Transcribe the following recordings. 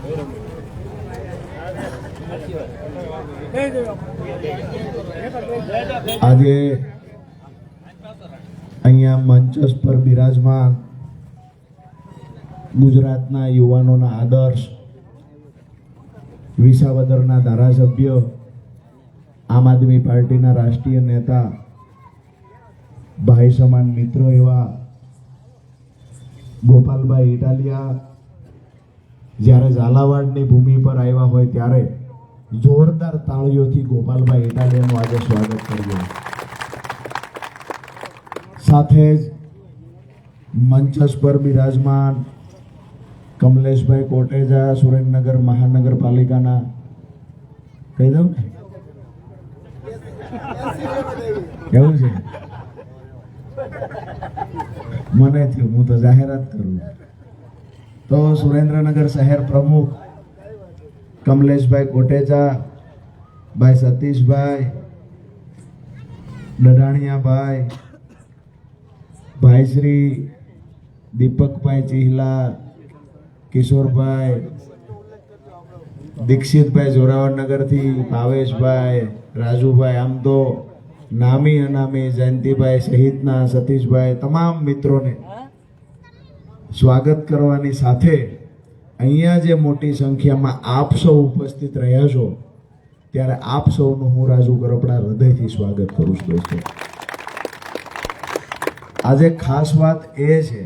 આજે અહીંયા મંચસ પર બિરાજમાન ગુજરાતના યુવાનોના આદર્શ વિસાવદરના ધારાસભ્ય આમ આદમી પાર્ટીના રાષ્ટ્રીય નેતા ભાઈ સમાન મિત્રો એવા ગોપાલભાઈ ઇટાલિયા જ્યારે ઝાલાવાડની ભૂમિ પર આવ્યા હોય ત્યારે જોરદાર તાળીઓથી ગોપાલભાઈ ઇટાલિયાનું આજે સ્વાગત કર્યું. સાથે જ મંચસ પર બિરાજમાન કમલેશભાઈ કોટેજા સુરેન્દ્રનગર મહાનગરપાલિકાના કહી દઉં ને કેવું છે મને થયું હું તો જાહેરાત કરું તો સુરેન્દ્રનગર શહેર પ્રમુખ કમલેશભાઈ કોટેચા, ભાઈ સતીશભાઈ ડડાણિયાભાઈ, ભાઈ શ્રી દીપકભાઈ ચિહલા, કિશોરભાઈ, દીક્ષિતભાઈ જોરાવરનગરથી, ભાવેશભાઈ, રાજુભાઈ, આમ તો નામી અનામી જયંતિભાઈ સહિતના સતીશભાઈ, તમામ મિત્રોને સ્વાગત કરવાની સાથે અહીંયા જે મોટી સંખ્યામાં આપ સૌ ઉપસ્થિત રહ્યા છો ત્યારે આપ સૌનું હું રાજુ ગરપડા હૃદયથી સ્વાગત કરું છું. દોસ્તો, આજે ખાસ વાત એ છે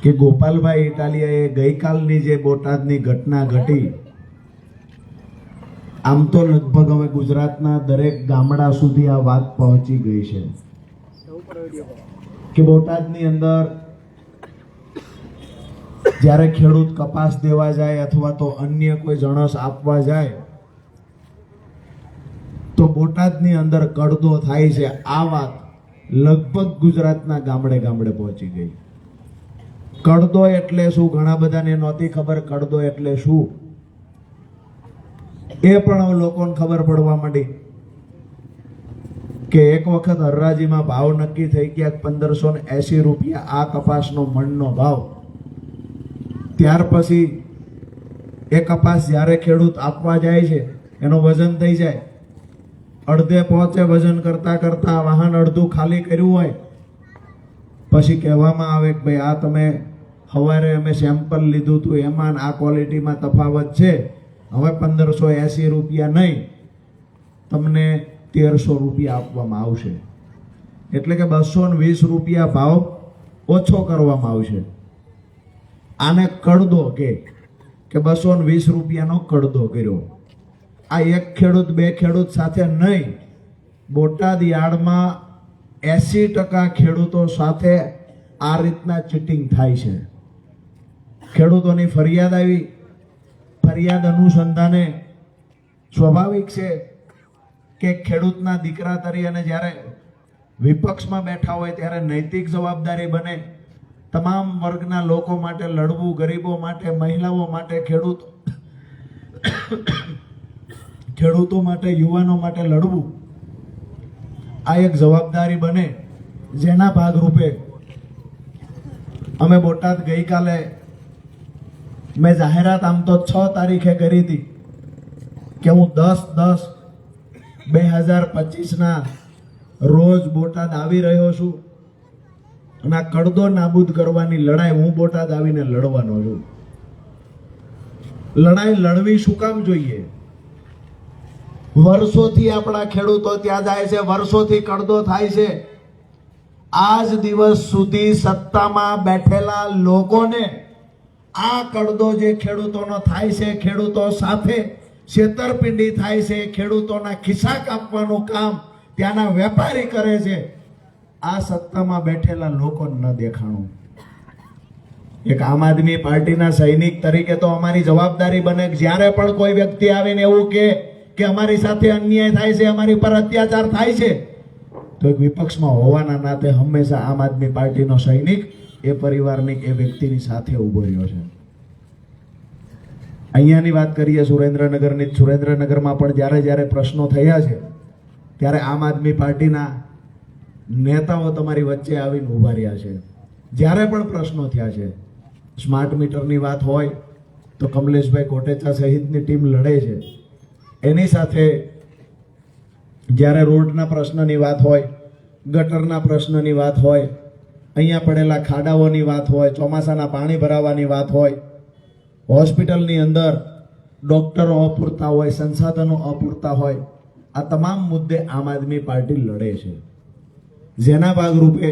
કે ગોપાલભાઈ ઇટાલિયાએ ગઈકાલની જે બોટાદની ઘટના ઘટી, આમ તો લગભગ હવે ગુજરાતના દરેક ગામડા સુધી આ વાત પહોંચી ગઈ છે કે બોટાદની અંદર જ્યારે ખેડૂત કપાસ દેવા જાય અથવા તો અન્ય કોઈ જણસ આપવા જાય તો બોટાદની અંદર કડદો થાય છે. આ વાત લગભગ ગુજરાતના ગામડે ગામડે પહોંચી ગઈ. કડદો એટલે શું ઘણા બધાને નહોતી ખબર. કડદો એટલે શું એ પણ હવે લોકોને ખબર પડવા માંડી કે એક વખત હરરાજીમાં ભાવ નક્કી થઈ ગયા 1580 રૂપિયા આ કપાસનો મણનો ભાવ. ત્યાર પછી એ કપાસ જ્યારે ખેડૂત આપવા જાય છે એનો વજન થઈ જાય, અડધે પહોંચે વજન કરતા કરતા વાહન અડધું ખાલી કર્યું હોય પછી કહેવામાં આવે કે ભાઈ આ તમે સવારે અમે સેમ્પલ લીધું હતું એમાં આ ક્વોલિટીમાં તફાવત છે, હવે 1580 રૂપિયા નહીં તમને 1300 રૂપિયા આપવામાં આવશે. એટલે કે 220 રૂપિયા ભાવ ઓછો કરવામાં આવશે. આને કડદો કે 220 રૂપિયાનો કડદો કર્યો. આ એક ખેડૂત બે ખેડૂત સાથે નહીં, બોટાદ યાર્ડમાં 80% ખેડૂતો સાથે આ રીતના ચીટિંગ થાય છે. ખેડૂતોની ફરિયાદ આવી, ફરિયાદ અનુસંધાને સ્વાભાવિક છે કે ખેડૂતના દીકરા તરીકે જ્યારે વિપક્ષમાં બેઠા હોય ત્યારે નૈતિક જવાબદારી બને તમામ વર્ગના લોકો માટે લડવું, ગરીબો માટે, મહિલાઓ માટે, ખેડૂતો માટે, યુવાનો માટે લડવું આ એક જવાબદારી બને. જેના ભાગરૂપે અમે બોટાદ ગઈકાલે મેં જાહેરાત આમ તો 6 તારીખે કરી હતી કે હું 10/10/2025 રોજ બોટાદ આવી રહ્યો છું અને આ કડદો નાબૂદ કરવાની લડાઈ હું બોટાદ આવીને લડવાનો છું. લડાઈ લડવી શું કામ જોઈએ? વર્ષોથી આપણા ખેડૂતો ત્યાં જાય છે, વર્ષોથી કડદો થાય છે. આજ દિવસ સુધી સત્તામાં બેઠેલા લોકોને આ કડદો જે ખેડૂતોનો થાય છે, ખેડૂતો સાથે છેતરપિંડી થાય છે, ખેડૂતોના ખિસ્સા કાપવાનું કામ ત્યાંના વેપારી કરે છે, આ સત્તામાં બેઠેલા લોકોને ન દેખાણું. એક આમ આદમી પાર્ટીના સૈનિક તરીકે તો અમારી જવાબદારી બને કે જ્યારે પણ કોઈ વ્યક્તિ આવીને એવું કે અમારી સાથે અન્યાય થાય છે, અમારી પર અત્યાચાર થાય છે, તો એક વિપક્ષમાં હોવાના નાતે હંમેશા આમ આદમી પાર્ટીનો સૈનિક એ પરિવારની એ વ્યક્તિની સાથે ઊભો રહ્યો છે. અહીંયાની વાત કરીએ સુરેન્દ્રનગરની. સુરેન્દ્રનગરમાં પણ જ્યારે પ્રશ્નો થયા છે ત્યારે આમ આદમી પાર્ટીના નેતાઓ તમારી વચ્ચે આવીને ઊભા રહ્યા છે. જ્યારે પણ પ્રશ્નો થયા છે સ્માર્ટ મીટરની વાત હોય તો કમલેશભાઈ કોટેચા સહિતની ટીમ લડે છે. એની સાથે જ્યારે રોડના પ્રશ્નની વાત હોય, ગટરના પ્રશ્નની વાત હોય, અહીંયા પડેલા ખાડાઓની વાત હોય, ચોમાસાના પાણી ભરાવાની વાત હોય, હોસ્પિટલની અંદર ડોક્ટરો અપૂરતા હોય, સંસાધનો અપૂરતા હોય, આ તમામ મુદ્દે આમ આદમી પાર્ટી લડે છે. જેના ભાગરૂપે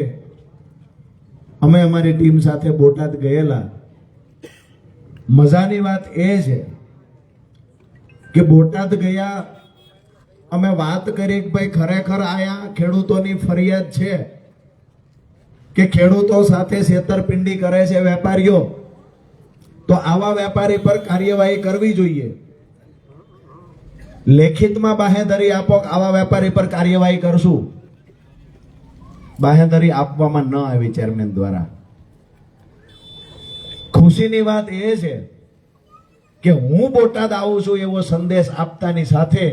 અમે અમારી ટીમ સાથે બોટાદ ગયેલા. મજાની વાત એ છે કે બોટાદ ગયા, અમે વાત કરી કે ભાઈ ખરેખર આયા ખેડૂતોની ફરિયાદ છે કે ખેડૂતો સાથે છેતરપિંડી કરે છે વેપારીઓ, તો આવા વેપારી પર કાર્યવાહી કરવી જોઈએ. લેખિતમાં બાહેંધરી આપો કે આવા વેપારી પર કાર્યવાહી કરશું. બાહેંધરી આપવામાં ન આવી ચેરમેન દ્વારા. ખુશીની વાત એ છે કે હું બોટાદ આવું છું એવો સંદેશ આપતાની સાથે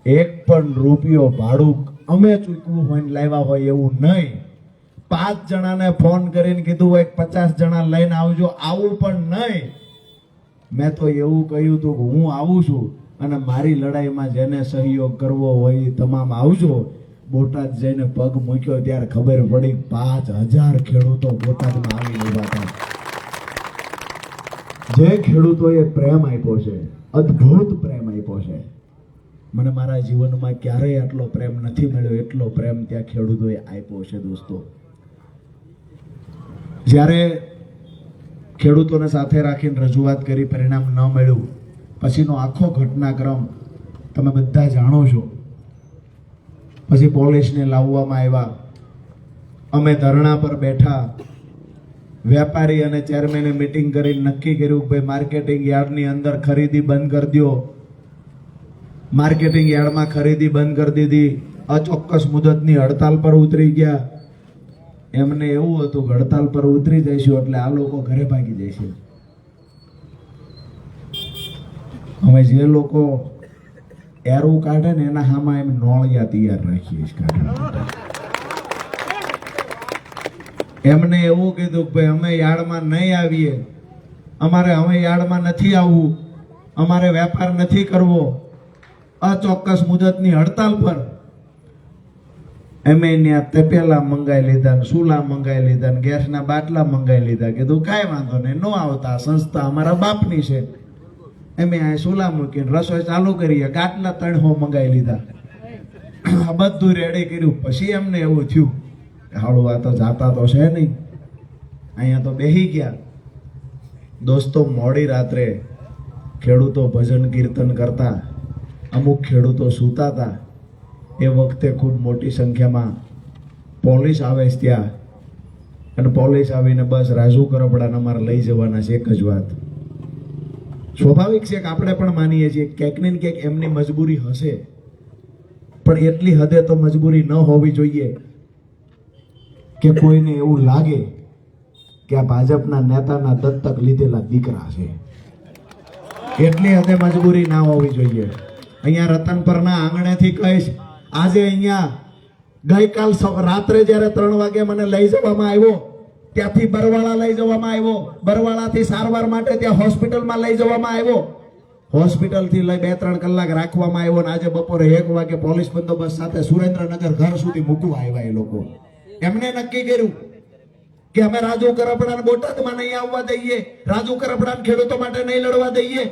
એક પણ રૂપિયો ભાડું અમે ચૂકવું હોય લાવ્યા હોય એવું નહીં. 5 જણાને ફોન કરીને કીધું હોય 50 જણા લઈને આવજો, આવું પણ નહીં. મેં તો એવું કહ્યું હતું કે હું આવું છું અને મારી લડાઈમાં જેને સહયોગ કરવો હોય એ તમામ આવજો. બોટાદ જઈને પગ મૂક્યો ત્યારે ખબર પડી 5000 ખેડૂતો બોટાદમાં આવી ઉભા હતા. જે ખેડૂતોએ પ્રેમ આપ્યો છે, અદ્ભુત પ્રેમ આપ્યો છે. મને મારા જીવનમાં ક્યારેય આટલો પ્રેમ નથી મળ્યો એટલો પ્રેમ ત્યાં ખેડૂતોએ આપ્યો છે. દોસ્તો, જ્યારે ખેડૂતોને સાથે રાખીને રજૂઆત કરી, પરિણામ ન મળ્યું, પછીનો આખો ઘટનાક્રમ તમે બધા જાણો છો. પછી પોલીસને લાવવામાં આવ્યા, અમે ધરણા પર બેઠા, વેપારી અને ચેરમેને મીટિંગ કરી નક્કી કર્યું કે ભાઈ માર્કેટિંગ યાર્ડની અંદર ખરીદી બંધ કરી દો. માર્કેટિંગ યાર્ડમાં ખરીદી બંધ કરી દીધી. અચોક્કસ મુદતની હડતાલ પર ઉતરી ગયા. એમને એવું હતું કે હડતાલ પર ઉતરી જઈશું એટલે આ લોકો ઘરે ભાગી જશે. હવે જે લોકો એરું કાઢે ને એના હામાં એમ નોળિયા તૈયાર રાખીએ કાઢવા. એમને એવું કીધું કે ભાઈ અમે યાર્ડમાં નહીં આવીએ, અમારે હવે યાર્ડમાં નથી આવવું, અમારે વેપાર નથી કરવો. અચોક્કસ મુદતની હડતાલ પર અમે ત્યાં તપેલા મંગાવી લીધા, સુલા મંગાવી લીધા, ગેસના બાટલા મંગાવી લીધા. કીધું કાંઈ વાંધો નહીં, નો આવતા, સંસ્થા અમારા બાપની છે. અમે આ સુલા મૂકીને રસોઈ ચાલુ કરીએ, ગાટલા 300 મંગાવી લીધા. બધું રેડી કર્યું. પછી એમને એવું થયું હાળું આ તો જાતા તો છે નહીં, અહીંયા તો બેહી ગયા. દોસ્તો, મોડી રાત્રે ખેડૂતો ભજન કીર્તન કરતા, અમુક ખેડૂતો સૂતા હતા. એ વખતે ખૂબ મોટી સંખ્યામાં પોલીસ આવે છે ત્યાં, અને પોલીસ આવીને બસ રાજુ કરપડાને અમારે લઈ જવાના છે. એક જ વાત સ્વાભાવિક છે કે આપણે પણ માનીએ છીએ ક્યાંક ને ક્યાંક એમની મજબૂરી હશે, પણ એટલી હદે તો મજબૂરી ન હોવી જોઈએ કે કોઈને એવું લાગે કે આ ભાજપના નેતાના દત્તક લીધેલા દીકરા છે. એટલી હદે મજબૂરી ના હોવી જોઈએ. અહીંયા રતનપરના આંગણેથી કહીશ, આજે અહીંયા ગઈકાલ રાત્રે જ્યારે 3 વાગે મને લઈ જવામાં આવ્યો, ત્યાંથી બરવાળા લઈ જવામાં આવ્યો, બરવાળાથી સારવાર માટે ત્યાં હોસ્પિટલમાં લઈ જવામાં આવ્યો, હોસ્પિટલથી લઈ 2-3 કલાક રાખવામાં આવ્યો, અને આજે બપોરે 1 વાગે પોલીસ બંદોબસ્ત સાથે સુરેન્દ્રનગર ઘર સુધી મૂકવા આવ્યા. એ લોકો એમને નક્કી કર્યું કે અમે રાજુ કરપડાને બોટાદમાં નહીં આવવા દઈએ, રાજુ કરપડાને ખેડૂતો માટે નહીં લડવા દઈએ.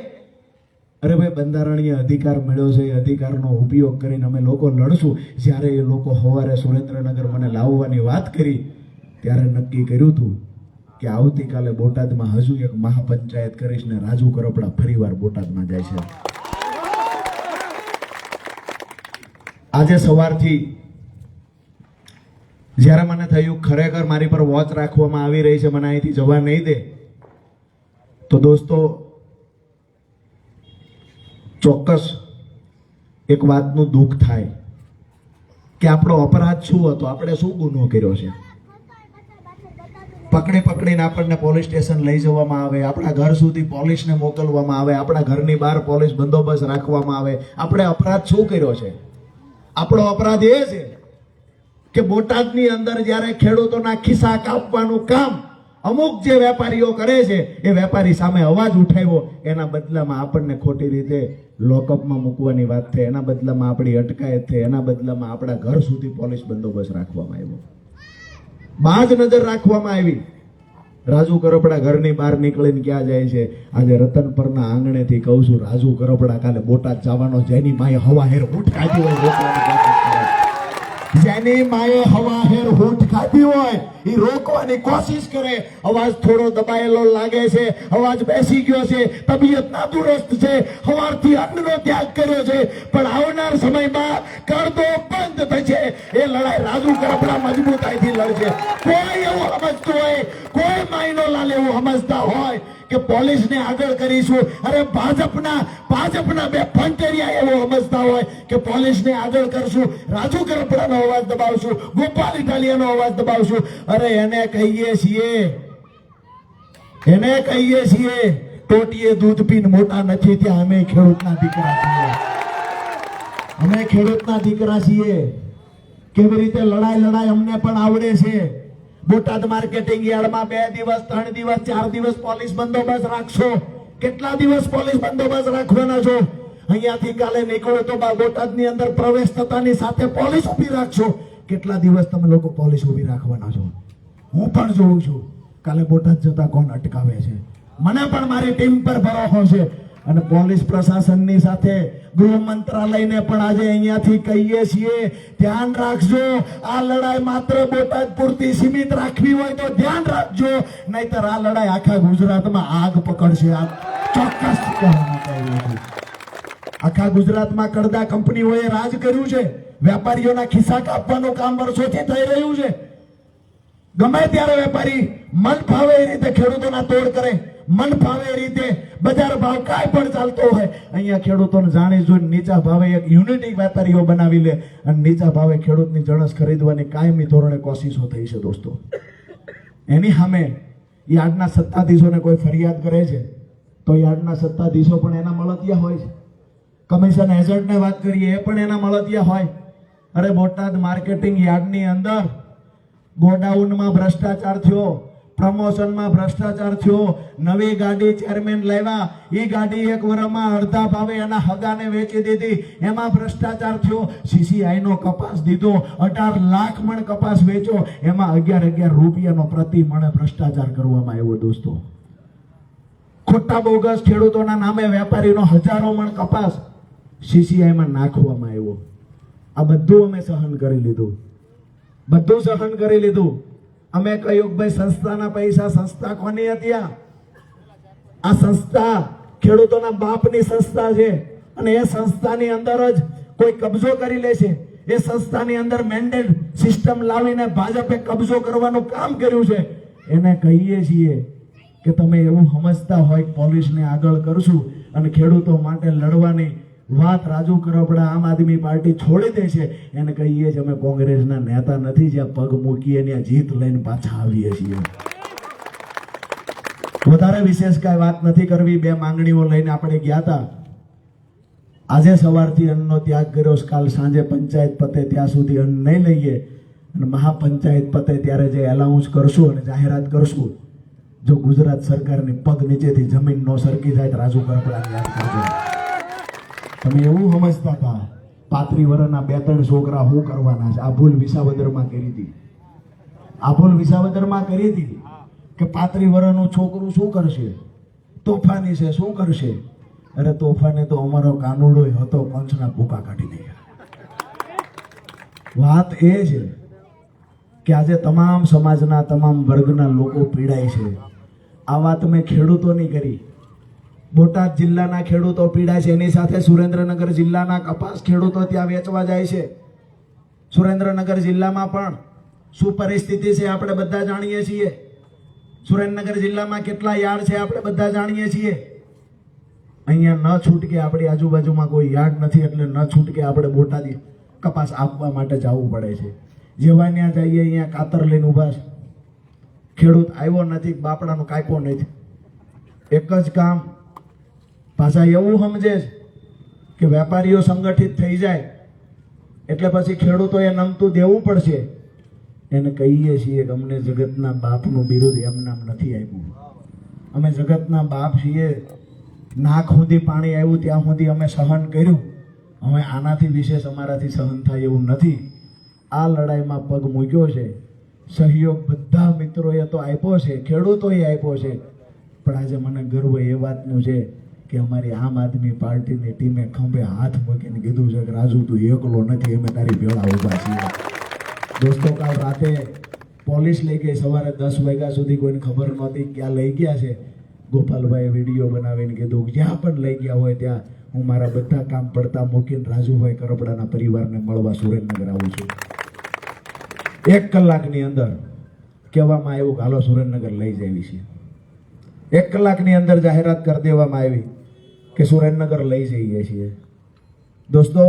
અરે ભાઈ, બંધારણીય અધિકાર મળ્યો છે, એ અધિકારનો ઉપયોગ કરીને અમે લોકો લડશું. જ્યારે એ લોકો સવારે સુરેન્દ્રનગર મને લાવવાની વાત કરી ત્યારે નક્કી કર્યું હતું કે આવતીકાલે બોટાદમાં હજુ એક મહાપંચાયત કરીશ ને રાજુ કરપડા ફરીવાર બોટાદમાં જાય છે. આજે સવારથી જ્યારે મને થયું ખરેખર મારી પર વોચ રાખવામાં આવી રહી છે, મને અહીંથી જવા નહીં દે, તો દોસ્તો ચોક્કસ એક વાતનું દુઃખ થાય કે આપણો અપરાધ શું હતો, આપણે શું ગુનો કર્યો છે. પકડીને આપણને પોલીસ સ્ટેશન લઈ જવામાં આવે, આપણા ઘર સુધી પોલીસને મોકલવામાં આવે, આપણા ઘરની બહાર પોલીસ બંદોબસ્ત રાખવામાં આવે. આપણે અપરાધ શું કર્યો છે? આપણો અપરાધ એ છે કે બોટાદની અંદર જ્યારે ખેડૂતોના ખિસ્સા કાપવાનું કામ અમુક જે વેપારીઓ કરે છે એ વેપારી સામે અવાજ ઉઠાવ્યો, એના બદલામાં આપણને ખોટી રીતે લોકઅપમાં મૂકવાની વાત થઈ, એના બદલામાં આપણી અટકાયત થઈ, એના બદલામાં આપણા ઘર સુધી પોલીસ બંદોબસ્ત રાખવામાં આવ્યો, બાજ નજર રાખવામાં આવી. રાજુ કરપડા ઘરની બહાર નીકળીને ક્યાં જાય છે? આજે રતનપરના આંગણેથી કહું છું, રાજુ કરપડા કાલે બોટાદ જવાનો, જેની માએ હવા હેર ઊંટ ખાધી હોય રોકવાની કોશિશ કરે, જેની માએ હવા હેર ઊંટ ખાધી હોય એ રોકવાની કોશિશ કરે. અવાજ થોડો દબાયેલો લાગે છે, અવાજ બેસી ગયો છે, તબિયત નાદુરસ્ત છે, સવારથી અન્નનો ત્યાગ કર્યો છે, પણ આવનાર સમયમાં કરદો બંધ થશે. એ લડાઈ રાજુ કરપડા મજબૂતાઈથી લડશે. કોઈ એવું સમજતું હોય, કોઈ માયનો લાલ એવું સમજતા હોય કે પોલીસને આગળ કરીશું, અરે ભાજપના બે ફંટેરિયા એવું સમજતા હોય કે પોલીસને આગળ કરશું, રાજુ કરપડાનો અવાજ દબાવશું, ગોપાલ ઇટાલિયાનો અવાજ દબાવશું. અરે એને કહીએ છીએ ટોટીએ દૂધ પીને મોટા નથી ત્યાં. અમે ખેડૂતના દીકરા છીએ. કેવી રીતે લડાઈ અમને પણ આવડે છે. બોટાદ માર્કેટિંગ યાર્ડમાં 2 દિવસ 3 દિવસ 4 દિવસ પોલીસ બંદોબસ્ત રાખશો. કેટલા દિવસ પોલીસ બંદોબસ્ત રાખવાના છો? અહીંયાથી કાલે નીકળો તો બોટાદની અંદર પ્રવેશ થતાની સાથે પોલીસ ઊભી રાખશો. કેટલા દિવસ તમે લોકો પોલીસ ઊભી રાખવાના છો? હું પણ જોઉં છું કાલે બોટાદ જતા કોણ અટકાવે છે. મને પણ મારી ટીમ પર ભરોસો છે. અને પોલીસ પ્રશાસનની સાથે ગૃહ મંત્રાલયને પણ આજે અહીંયાથી કહીએ છીએ, ધ્યાન રાખજો. આ લડાઈ માત્ર બોટાદ પૂરતી સીમિત રાખવી હોય તો ધ્યાન રાખજો, નહીતર આ લડાઈ આખા ગુજરાતમાં આગ પકડશે. આ ચોક્કસ આખા ગુજરાતમાં કરદા કંપનીઓએ રાજ કર્યું છે. વેપારીઓના ખિસ્સા કાપવાનું કામ વર્ષોથી થઈ રહ્યું છે. ગમે ત્યારે વેપારી મન ફાવે એ રીતે ખેડૂતોના તોડ કરે, મન ફાવે એ રીતે બજાર ભાવ કાંઈ પણ ચાલતો હોય, અહીંયા ખેડૂતોને જાણી જોઈને નીચા ભાવે એક યુનિટી વેપારીઓ બનાવી લે અને નીચા ભાવે ખેડૂતની જણસ ખરીદવાની કાયમી ધોરણે કોશિશો થઈ છે. દોસ્તો, એની સામે યાર્ડના સત્તાધીશોને કોઈ ફરિયાદ કરે છે તો યાર્ડના સત્તાધીશો પણ એના મળતિયા હોય છે. કમિશન એજન્ટને વાત કરીએ એ પણ એના મળતિયા હોય. અરે બોટાદ માર્કેટિંગ યાર્ડની અંદર ગોડાઉનમાં ભ્રષ્ટાચાર થયો, પ્રમોશનમાં ભ્રષ્ટાચાર થયો, નવી ગાડી ચેરમેન લાવ્યા, એ ગાડી 1 વર્ષમાં અડધા ભાવે એના હગાને વેચી દીધી, એમાં ભ્રષ્ટાચાર થયો. CCI નો કપાસ દીધો, 18 લાખ મણ કપાસ વેચો, એમાં 11 રૂપિયાનો પ્રતિ મણે ભ્રષ્ટાચાર કરવામાં આવ્યો. દોસ્તો, ખોટા બોગસ ખેડૂતોના નામે વેપારીનો હજારો મણ કપાસ CCI માં નાખવામાં આવ્યો. આ બધું અમે સહન કરી લીધું. અમે કહ્યું ભાઈ સંસ્થાના પૈસા, સંસ્થા કોની હતી? આ સંસ્થા ખેડૂતોના બાપની સંસ્થા છે અને એ સંસ્થાની અંદર જ કોઈ કબજો કરી લે છે. એ સંસ્થાની અંદર મેન્ડેટ સિસ્ટમ લાવીને ભાજપે કબજો કરવાનું કામ કર્યું છે. એને કહીએ છીએ કે તમે એવું સમજતા હોય પોલીસને આગળ કરશું અને ખેડૂતો માટે લડવાની વાત રાજુ કરપડા આમ આદમી પાર્ટી છોડી દે છે, એને કહીએ છીએ અમે કોંગ્રેસના નેતા નથી, જ્યાં પગ મૂકીએ ત્યાં જીત લઈને પાછા આવીએ છીએ. વધારે વિશેષ કાંઈ વાત નથી કરવી. 2 માંગણીઓ લઈને આપણે ગયા હતા. આજે સવારથી અન્નનો ત્યાગ કર્યો, કાલ સાંજે પંચાયત પતે ત્યાં સુધી અન્ન નહીં લઈએ અને મહાપંચાયત પતે ત્યારે જે એલાઉન્સ કરશું અને જાહેરાત કરશું, જો ગુજરાત સરકારની પગ નીચેથી જમીન ન સરકી જાય તો રાજુ કરપડાને યાદ કરજો. તમે એવું સમજતા હતા 35 વર્ષના 2-3 છોકરા શું કરવાના છે? આ ભૂલ વિસાવદરમાં કરી હતી કે 35 વર્ષનું છોકરું શું કરશે? તોફાની છે, શું કરશે? અરે તોફાને તો અમારો કાનુડો હતો, પંચના ભૂકા કાઢી દીધા. વાત એ છે કે આજે તમામ સમાજના તમામ વર્ગના લોકો પીડાય છે. આ વાત મેં ખેડૂતોની કરી. બોટાદ જિલ્લાના ખેડૂતો પીડાય છે, એની સાથે સુરેન્દ્રનગર જિલ્લાના કપાસ ખેડૂતો ત્યાં વેચવા જાય છે. સુરેન્દ્રનગર જિલ્લામાં પણ શું પરિસ્થિતિ છે આપણે બધા જાણીએ છીએ. સુરેન્દ્રનગર જિલ્લામાં કેટલા યાર્ડ છે આપણે બધા જાણીએ છીએ. અહીંયા ન છૂટકે આપણી આજુબાજુમાં કોઈ યાર્ડ નથી, એટલે ન છૂટકે આપણે બોટાદી કપાસ આપવા માટે જવું પડે છે. જેવા ત્યાં જઈએ અહીંયા કાતર લઈને ઊભા છે. ખેડૂત આવ્યો નથી, બાપડાનો કાપ્યો નથી, એક જ કામ. પાછા એવું સમજે કે વેપારીઓ સંગઠિત થઈ જાય એટલે પછી ખેડૂતોએ નમતું દેવું પડશે. એને કહીએ છીએ કે અમને જગતના બાપનું બિરુદ એમ નામ નથી આપ્યું. અમે જગતના બાપ છીએ. નાક સુધી પાણી આવ્યું ત્યાં સુધી અમે સહન કર્યું. હવે આનાથી વિશેષ અમારાથી સહન થાય એવું નથી. આ લડાઈમાં પગ મૂક્યો છે. સહયોગ બધા મિત્રોએ તો આપ્યો છે, ખેડૂતોએ આપ્યો છે. પણ આજે મને ગર્વ એ વાતનું છે કે અમારી આમ આદમી પાર્ટીની ટીમે ખંભે હાથ મૂકીને કીધું છે કે રાજુ તું એકલો નથી, અમે તારી ભેળા ઊભા છીએ. દોસ્તો, કાલ રાતે પોલીસ લઈ ગઈ. સવારે 10 વાગ્યા સુધી કોઈને ખબર નહોતી ક્યાં લઈ ગયા છે. ગોપાલભાઈએ વિડીયો બનાવીને કીધું જ્યાં પણ લઈ ગયા હોય ત્યાં હું મારા બધા કામ પડતા મૂકીને રાજુભાઈ કરપડાના પરિવારને મળવા સુરેન્દ્રનગર આવું છું. 1 કલાકની અંદર કહેવામાં આવ્યું કે હાલો સુરેન્દ્રનગર લઈ જવી છે. 1 કલાકની અંદર જાહેરાત કરી દેવામાં આવી કે સુરેન્દ્રનગર લઈ જઈએ છીએ. દોસ્તો,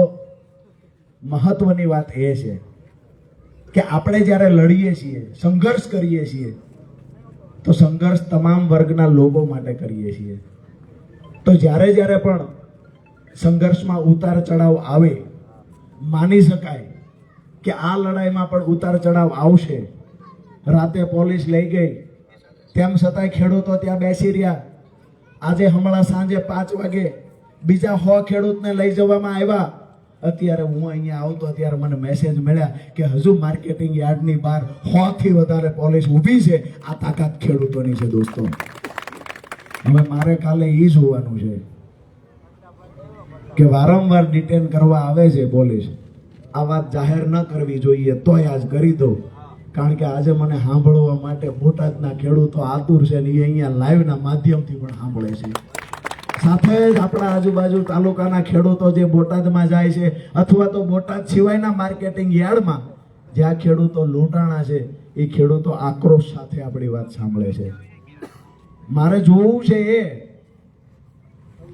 મહત્વની વાત એ છે કે આપણે જ્યારે લડીએ છીએ, સંઘર્ષ કરીએ છીએ, તો સંઘર્ષ તમામ વર્ગના લોકો માટે કરીએ છીએ. તો જ્યારે જ્યારે પણ સંઘર્ષમાં ઉતાર ચઢાવ આવે, માની શકાય કે આ લડાઈમાં પણ ઉતાર ચઢાવ આવશે. રાતે પોલીસ લઈ ગઈ, તેમ છતાંય ખેડૂતો ત્યાં બેસી રહ્યા. આજે હમણાં સાંજે 5 વાગે બીજા 100 ખેડૂતને લઈ જવામાં આવ્યા. અત્યારે હું અહીંયા આવતો ત્યારે મને મેસેજ મળ્યા કે હજુ માર્કેટિંગ યાર્ડની બહાર 100 થી વધારે પોલીસ ઊભી છે. આ તાકાત ખેડૂતોની છે દોસ્તો. હવે મારે કાલે એ જોવાનું છે કે વારંવાર ડિટેન કરવા આવે છે પોલીસ. આ વાત જાહેર ન કરવી જોઈએ, તોય આજ કરી દો. કારણ કે આજે મને સાંભળવા માટે બોટાદના ખેડૂતો આતુર છે ને એ અહીંયા લાઈવના માધ્યમથી પણ સાંભળે છે. સાથે જ આપણા આજુબાજુ તાલુકાના ખેડૂતો જે બોટાદમાં જાય છે અથવા તો બોટાદ સિવાયના માર્કેટિંગ યાર્ડમાં જ્યાં ખેડૂતો લૂંટાણા છે, એ ખેડૂતો આક્રોશ સાથે આપણી વાત સાંભળે છે. મારે જોવું છે એ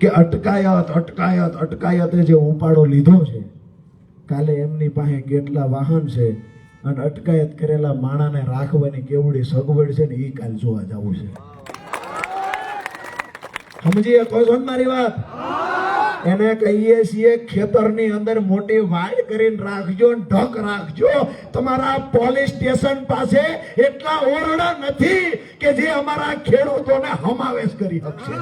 કે અટકાયતે જે ઉપાડો લીધો છે, કાલે એમની પાસે કેટલા વાહન છે અને અટકાયત કરેલા માણાને રાખવાની કેવડી સગવડ છે ને એ કાલ જોવા જવું છે. સમજી શકો છો ને મારી વાત? એને કહીએ છીએ ખેતરની અંદર મોટી વાડ કરીને રાખજો, ઢક રાખજો. તમારા પોલીસ સ્ટેશન પાસે એટલા ઓરડા નથી કે જે અમારા ખેડૂતોને સમાવેશ કરી શકશે.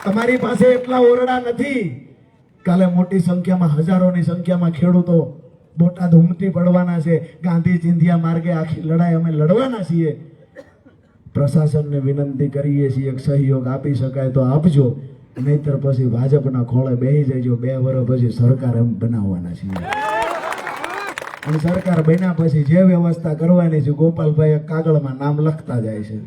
તમારી પાસે એટલા ઓરડા નથી. કાલે મોટી સંખ્યામાં, હજારોની સંખ્યામાં ખેડૂતો બોટાદ ઉમટી પડવાના છે. ગાંધી ચિંધ્યા માર્ગે આખી લડાઈ અમે લડવાના છીએ. પ્રશાસનને વિનંતી કરીએ છીએ કે સહયોગ આપી શકાય તો આપજો, નહીતર પછી ભાજપના ખોળે બેસી જજો. 2 વર્ષ પછી સરકાર એમ બનાવવાના છીએ અને સરકાર બન્યા પછી જે વ્યવસ્થા કરવાની છે ગોપાલભાઈ કાગળમાં નામ લખતા જાય છે.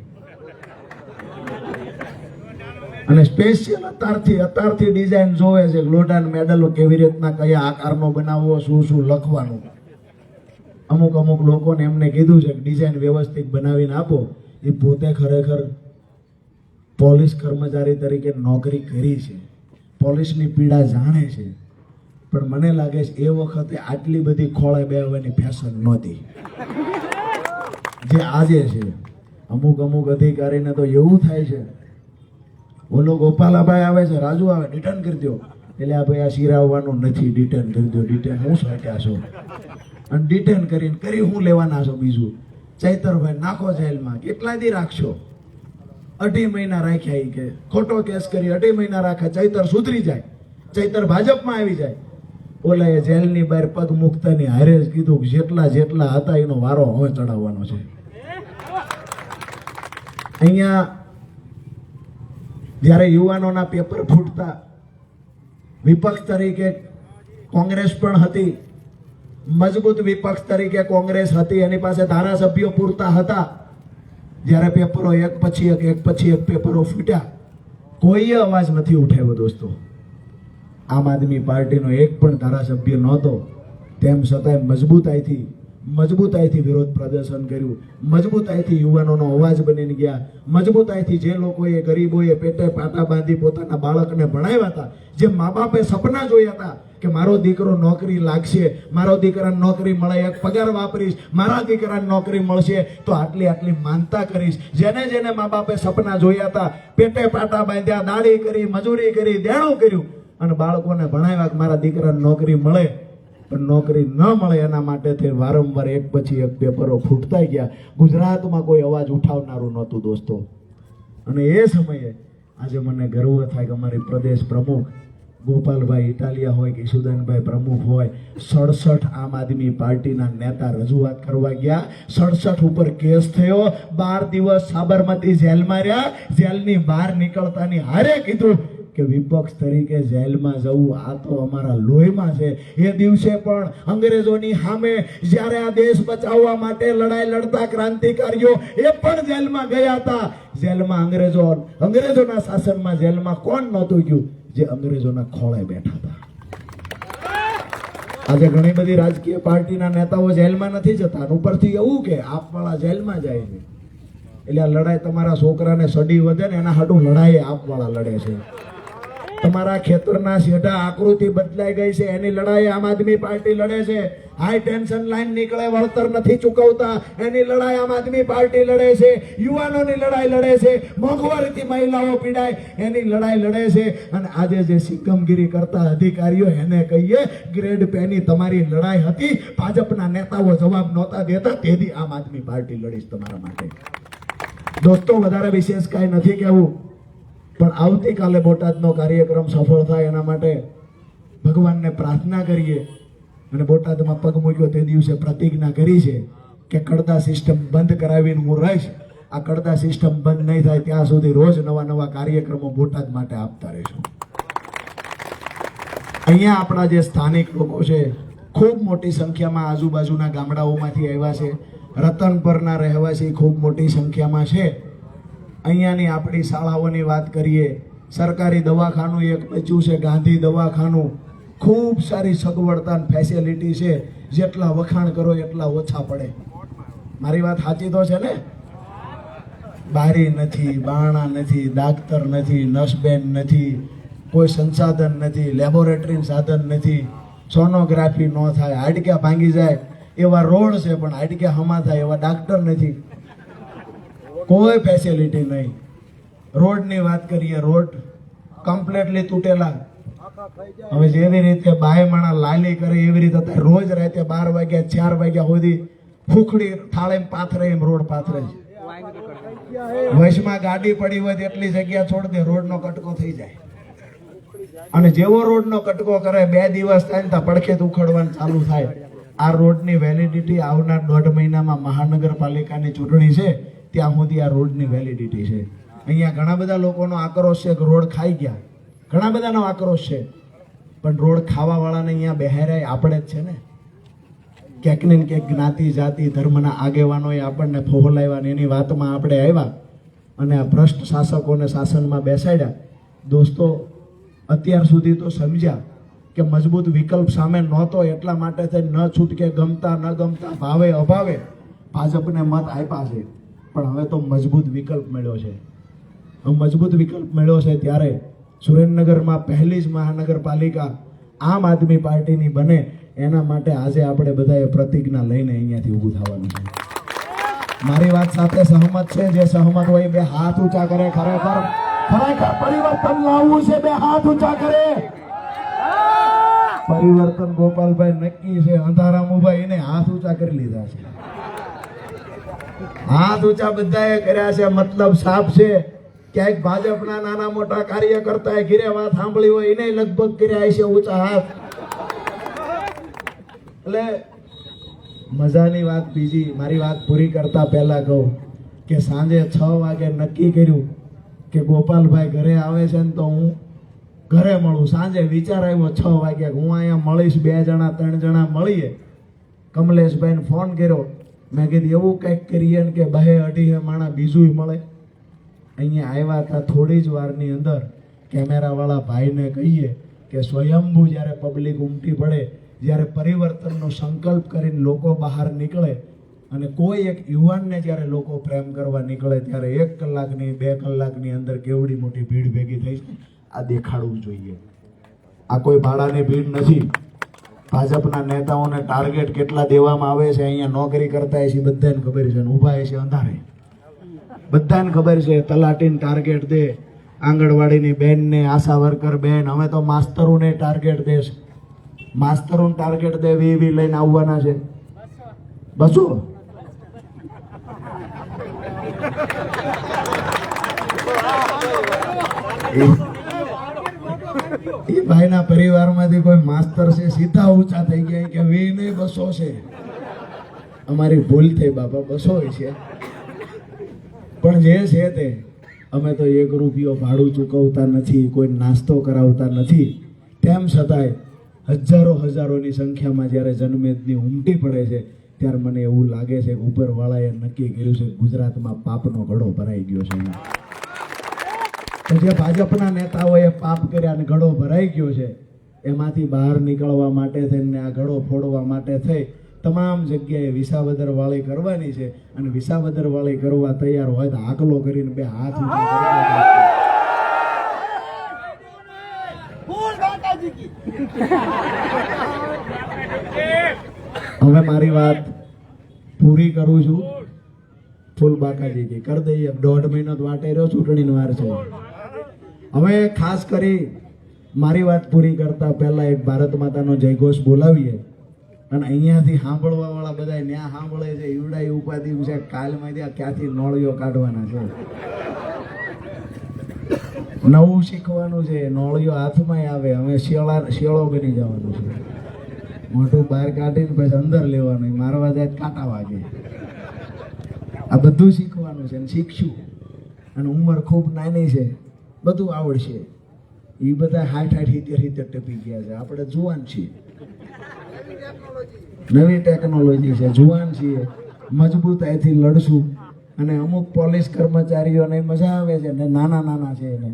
અને સ્પેશિયલ અત્યારથી ડિઝાઇન જોવે છે. લોડાન મેડલો કેવી રીતના કયા આકારનો બનાવવો, શું શું લખવાનું. અમુક લોકોને એમને કીધું છે કે ડિઝાઇન વ્યવસ્થિત બનાવીને આપો. એ પોતે ખરેખર પોલીસ કર્મચારી તરીકે નોકરી કરી છે, પોલીસની પીડા જાણે છે. પણ મને લાગે છે એ વખતે આટલી બધી ખોળે બેહવાની ફેશન નહોતી જે આજે છે. અમુક અધિકારીને તો એવું થાય છે, ઓલો ગોપાલાભાઈ આવે છે, રાજુ આવે, ડિટેન કરી દો. એટલે આ ભાઈ આ શિરાવવાનું નથી, ડિટેન કરી દો. ડિટેન હું સાટ્યા છો અને ડિટેન કરી હું લેવાના છો? બીજું ચૈતરભાઈ નાખો જેલમાં. કેટલા દી રાખશો? 2.5 મહિના રાખ્યા. એ કે ખોટો કેસ કરી 2.5 મહિના રાખ્યા. ચૈતર સુધરી જાય, ચૈતર ભાજપમાં આવી જાય. ઓલા એ જેલની બહાર પગ મૂકતાની હારે જ કીધું કે જેટલા હતા એનો વારો હવે ચડાવવાનો છે. અહીંયા જ્યારે યુવાનોના પેપર ફૂટતા વિપક્ષ તરીકે કોંગ્રેસ પણ હતી, મજબૂત વિપક્ષ તરીકે કોંગ્રેસ હતી. એની પાસે ધારાસભ્યો પૂરતા હતા. જ્યારે પેપરો એક પછી એક પેપરો ફૂટ્યા, કોઈએ અવાજ નથી ઉઠાવ્યો. દોસ્તો, આમ આદમી પાર્ટીનો એક પણ ધારાસભ્ય નહોતો. તેમ છતાંય મજબૂતાઈથી વિરોધ પ્રદર્શન કર્યું. મજબૂતાઈથી યુવાનોનો અવાજ બનીને ગયા. મજબૂતાઈથી જે લોકોએ, ગરીબોએ પેટે પાટા બાંધી પોતાના બાળકને ભણાવ્યા હતા, જે મા બાપે સપના જોયા હતા કે મારો દીકરો નોકરી લાગશે, મારો દીકરાને નોકરી મળે, એક પગાર વાપરીશ, મારા દીકરાને નોકરી મળશે તો આટલી માનતા કરીશ. જેને મા બાપે સપના જોયા હતા, પેટે પાટા બાંધ્યા, દાડી કરી, મજૂરી કરી, દેણું કર્યું અને બાળકોને ભણાવ્યા કે મારા દીકરાને નોકરી મળે, પણ નોકરી ન મળે એના માટે તે વારંવાર એક પછી એક પેપરો ફૂટતા ગયા. ગુજરાતમાં કોઈ અવાજ ઉઠાવનારું નહોતું દોસ્તો. અને એ સમયે આજે મને ગર્વ થાય કે અમારી પ્રદેશ પ્રમુખ ગોપાલભાઈ ઇટાલિયા હોય કે ઈશુદાનભાઈ પ્રમુખ હોય, 67 આમ આદમી પાર્ટીના નેતા રજૂઆત કરવા ગયા. 67 ઉપર કેસ થયો. 12 દિવસ સાબરમતી જેલમાં રહ્યા. જેલની બહાર નીકળતાની હારે કીધું કે વિપક્ષ તરીકે જેલમાં જવું આ તો અમારા લોહીમાં છે. એ દિવસે પણ અંગ્રેજોની સામે જ્યારે આ દેશ બચાવવા માટે લડાઈ લડતા ક્રાંતિકારીઓ એ પણ જેલમાં ગયા હતા. જેલમાં અંગ્રેજોના શાસનમાં જેલમાં કોણ નહોતું ગયું? જે અંગ્રેજોના ખોળે બેઠા હતા. આજે ઘણી બધી રાજકીય પાર્ટીના નેતાઓ જેલમાં નથી જતા, ઉપરથી એવું કે આપવાળા જેલમાં જાય છે. એટલે આ લડાઈ તમારા છોકરાને સડી વધે ને એના હાટું લડાઈ આપવાળા લડે છે. તમારા ખેતરના શેઢા આકૃતિ બદલાઈ ગઈ છે એની લડાઈ આમ આદમી પાર્ટી લડે છે. હાઈ ટેન્શન લાઈન નીકળે, વળતર નથી ચૂકવતા એની લડાઈ આમ આદમી પાર્ટી લડે છે. યુવાનોની લડાઈ લડે છે. મોંઘવારીથી મહિલાઓ પીડાય એની લડાઈ લડે છે. અને આજે જે સિકમગીરી કરતા અધિકારીઓ એને કહીએ ગ્રેડ પેની તમારી લડાઈ હતી. ભાજપના નેતાઓ જવાબ નહોતા દેતા, તેથી આમ આદમી પાર્ટી લડીશ તમારા માટે. દોસ્તો, વધારે વિશેષ કાંઈ નથી કહેવું, પણ આવતીકાલે બોટાદનો કાર્યક્રમ સફળ થાય એના માટે ભગવાનને પ્રાર્થના કરીએ. અને બોટાદમાં પગ મૂક્યો તે દિવસે પ્રતિજ્ઞા કરી છે કે કડદા સિસ્ટમ બંધ કરાવીને હું રહીશ. આ કડદા સિસ્ટમ બંધ નહીં થાય ત્યાં સુધી રોજ નવા કાર્યક્રમો બોટાદ માટે આપતા રહીશું. અહીંયા આપણા જે સ્થાનિક લોકો છે ખૂબ મોટી સંખ્યામાં આજુબાજુના ગામડાઓમાંથી આવ્યા છે. રતનપરના રહેવાસી ખૂબ મોટી સંખ્યામાં છે. અહીંયાની આપણી શાળાઓની વાત કરીએ, સરકારી દવાખાનું એક બચ્યું છે, ગાંધી દવાખાનું. ખૂબ સારી સગવડતા ફેસિલિટી છે. જેટલા વખાણ કરો એટલા ઓછા પડે. મારી વાત સાચી તો છે ને? બારી નથી, બારણા નથી, ડાક્ટર નથી, નર્સબેન નથી, કોઈ સંસાધન નથી, લેબોરેટરી સાધન નથી, સોનોગ્રાફી ન થાય, હાડક્યા ભાંગી જાય એવા રોડ છે, પણ હાડક્યા હમા થાય એવા ડાક્ટર નથી. કોઈ ફેસિલિટી નહીં. રોડની વાત કરીએ, રોડ કમ્પ્લીટલી તૂટેલા. હવે જેવી રીતે બાય માણા લાલી કરે એવી રીતે રોજ રાતે 12 વાગ્યા 4 વાગ્યા સુધી ફૂકડી થાળે પાથરે એમ રોડ પાથરે છે. વચમાં ગાડી પડી હોય એટલી જગ્યા છોડ દે, રોડનો કટકો થઈ જાય. અને જેવો રોડનો કટકો કરે 2 દિવસ થાય ને પડખે ઉખડવાનું ચાલુ થાય. આ રોડની વેલિડિટી આવનાર 1.5 મહિનામાં મહાનગરપાલિકાની ચૂંટણી છે ત્યાં સુધી આ રોડની વેલિડિટી છે. અહીંયા ઘણા બધા લોકોનો આક્રોશ છે કે રોડ ખાઈ ગયા. ઘણા બધાનો આક્રોશ છે, પણ રોડ ખાવા વાળાને અહીંયા બેહાર્યા આપણે જ છે ને. ક્યાંક ને ક્યાંક જ્ઞાતિ જાતિ ધર્મના આગેવાનોએ આપણને ફોહલાવ્યા ને એની વાતમાં આપણે આવ્યા અને આ ભ્રષ્ટ શાસકોને શાસનમાં બેસાડ્યા. દોસ્તો, અત્યાર સુધી તો સમજ્યા કે મજબૂત વિકલ્પ સામે નહોતો, એટલા માટે ન છૂટકે ગમતા ન ગમતા ભાવે અભાવે ભાજપને મત આપ્યા છે. પણ હવે તો મજબૂત વિકલ્પ મળ્યો છે. મજબૂત વિકલ્પ મળ્યો છે ત્યારે સુરેન્દ્રનગરમાં પહેલી જ મહાનગરપાલિકા આમ આદમી પાર્ટીની બને એના માટે આજે આપણે બધાએ પ્રતિજ્ઞા લઈને અહીંયાથી ઊભું થવાનું છે. મારી વાત સાથે સહમત છે? જે સહમત હોય 2 હાથ ઊંચા કરે. ખરેખર પરિવર્તન લાવવું છે, 2 હાથ ઊંચા કરે. પરિવર્તન ગોપાલભાઈ નક્કી છે. અંધારામુભાઈ એને હાથ ઊંચા કરી લીધા છે. હાથ ઊંચા બધાએ કર્યા છે. મતલબ સાફ છે. ક્યાંક ભાજપના નાના મોટા કાર્યકર્તાએ ઘીરે વાત સાંભળી હોય એને લગભગ કર્યા છે ઊંચા હાથ. એટલે મજાની વાત બીજી. મારી વાત પૂરી કરતા પહેલા કહું કે સાંજે 6 વાગે નક્કી કર્યું કે ગોપાલભાઈ ઘરે આવે છે ને તો હું ઘરે મળું. સાંજે વિચાર આવ્યો 6 વાગ્યા હું અહીંયા મળીશ, 2 જણા 3 જણા મળીએ. કમલેશભાઈને ફોન કર્યો. મેં કીધું એવું કંઈક કરીએ ને કે 2-2.5 માણા બીજું મળે. અહીંયા આવ્યા હતા થોડી જ વારની અંદર કેમેરાવાળા ભાઈને કહીએ કે સ્વયંભૂ જ્યારે પબ્લિક ઉમટી પડે, જ્યારે પરિવર્તનનો સંકલ્પ કરીને લોકો બહાર નીકળે અને કોઈ એક યુવાનને જ્યારે લોકો પ્રેમ કરવા નીકળે ત્યારે 1 કલાકની 2 કલાકની અંદર કેવડી મોટી ભીડ ભેગી થઈ છે. આ દેખાડવું જોઈએ. આ કોઈ ભાડાની ભીડ નથી. ભાજપના નેતાઓને ટાર્ગેટ કેટલા દેવામાં આવે છે, અહીંયા નોકરી કરતા છે બધાને ખબર છે, ઊભા છે અંધારે બધાને ખબર છે. તલાટીને ટાર્ગેટ દે, આંગણવાડીની બેનને, આશા વર્કર બેન, હવે તો માસ્તરોને ટાર્ગેટ દે છે. માસ્તરોને ટાર્ગેટ દે વી લઈને આવવાના છે. બસો એ ભાઈના પરિવારમાંથી કોઈ માસ્તર છે સીધા ઊંચા થઈ ગયા કે વી નહીં 200 છે. અમારી ભૂલ થઈ બાપા, 200 છે. પણ જે છે તે અમે તો 1 રૂપિયો ભાડું ચૂકવતા નથી, કોઈ નાસ્તો કરાવતા નથી. તેમ છતાંય હજારોની સંખ્યામાં જ્યારે જનમેદની ઉમટી પડે છે ત્યારે મને એવું લાગે છે કે ઉપરવાળાએ નક્કી કર્યું છે ગુજરાતમાં પાપનો ઘડો ભરાઈ ગયો છે. તો જે ભાજપના નેતાઓએ પાપ કર્યા અને ઘડો ભરાઈ ગયો છે એમાંથી બહાર નીકળવા માટે થઈને આ ઘડો ફોડવા માટે થઈ તમામ જગ્યાએ વિસાવદર વાળી કરવાની છે. અને વિસાવદર વાળી કરવા તૈયાર હોય તો આકલો કરીને 2 હાથ ઊંચા કરવા. હવે મારી વાત પૂરી કરું છું. ફૂલ બાકાજી કી કરી દઈએ. 1.5 મહિનો વાટે રહ્યો, ચૂંટણીનો વાર છે. હવે ખાસ કરી મારી વાત પૂરી કરતા પહેલા એક ભારત માતાનો જયઘોષ બોલાવીએ અને અહીંયાથી સાંભળવા વાળા બધા ન્યા સાંભળે છે. ઈવડાઈ ઉપાધિ છે કાલમાં ત્યાં ક્યાંથી નોળીઓ કાઢવાના છે. નવું શીખવાનું છે. નોળીઓ હાથમાં આવે. હવે શિયાળો બની જવાનું છે. મોઢું બહાર કાઢીને પછી અંદર લેવાનું. મારવા જાય કાંટા વાગે. આ બધું શીખવાનું છે અને શીખશું. અને ઉંમર ખૂબ નાની છે, બધું આવડશે. એ બધા 60-70 ટપી ગયા છે. આપણે જુવાન છીએ, નવી ટેકનોલોજી છે, જુવાન છીએ, મજબૂતાઈથી લડશું. અને અમુક પોલીસ કર્મચારીઓને મજા આવે છે ને નાના છે એને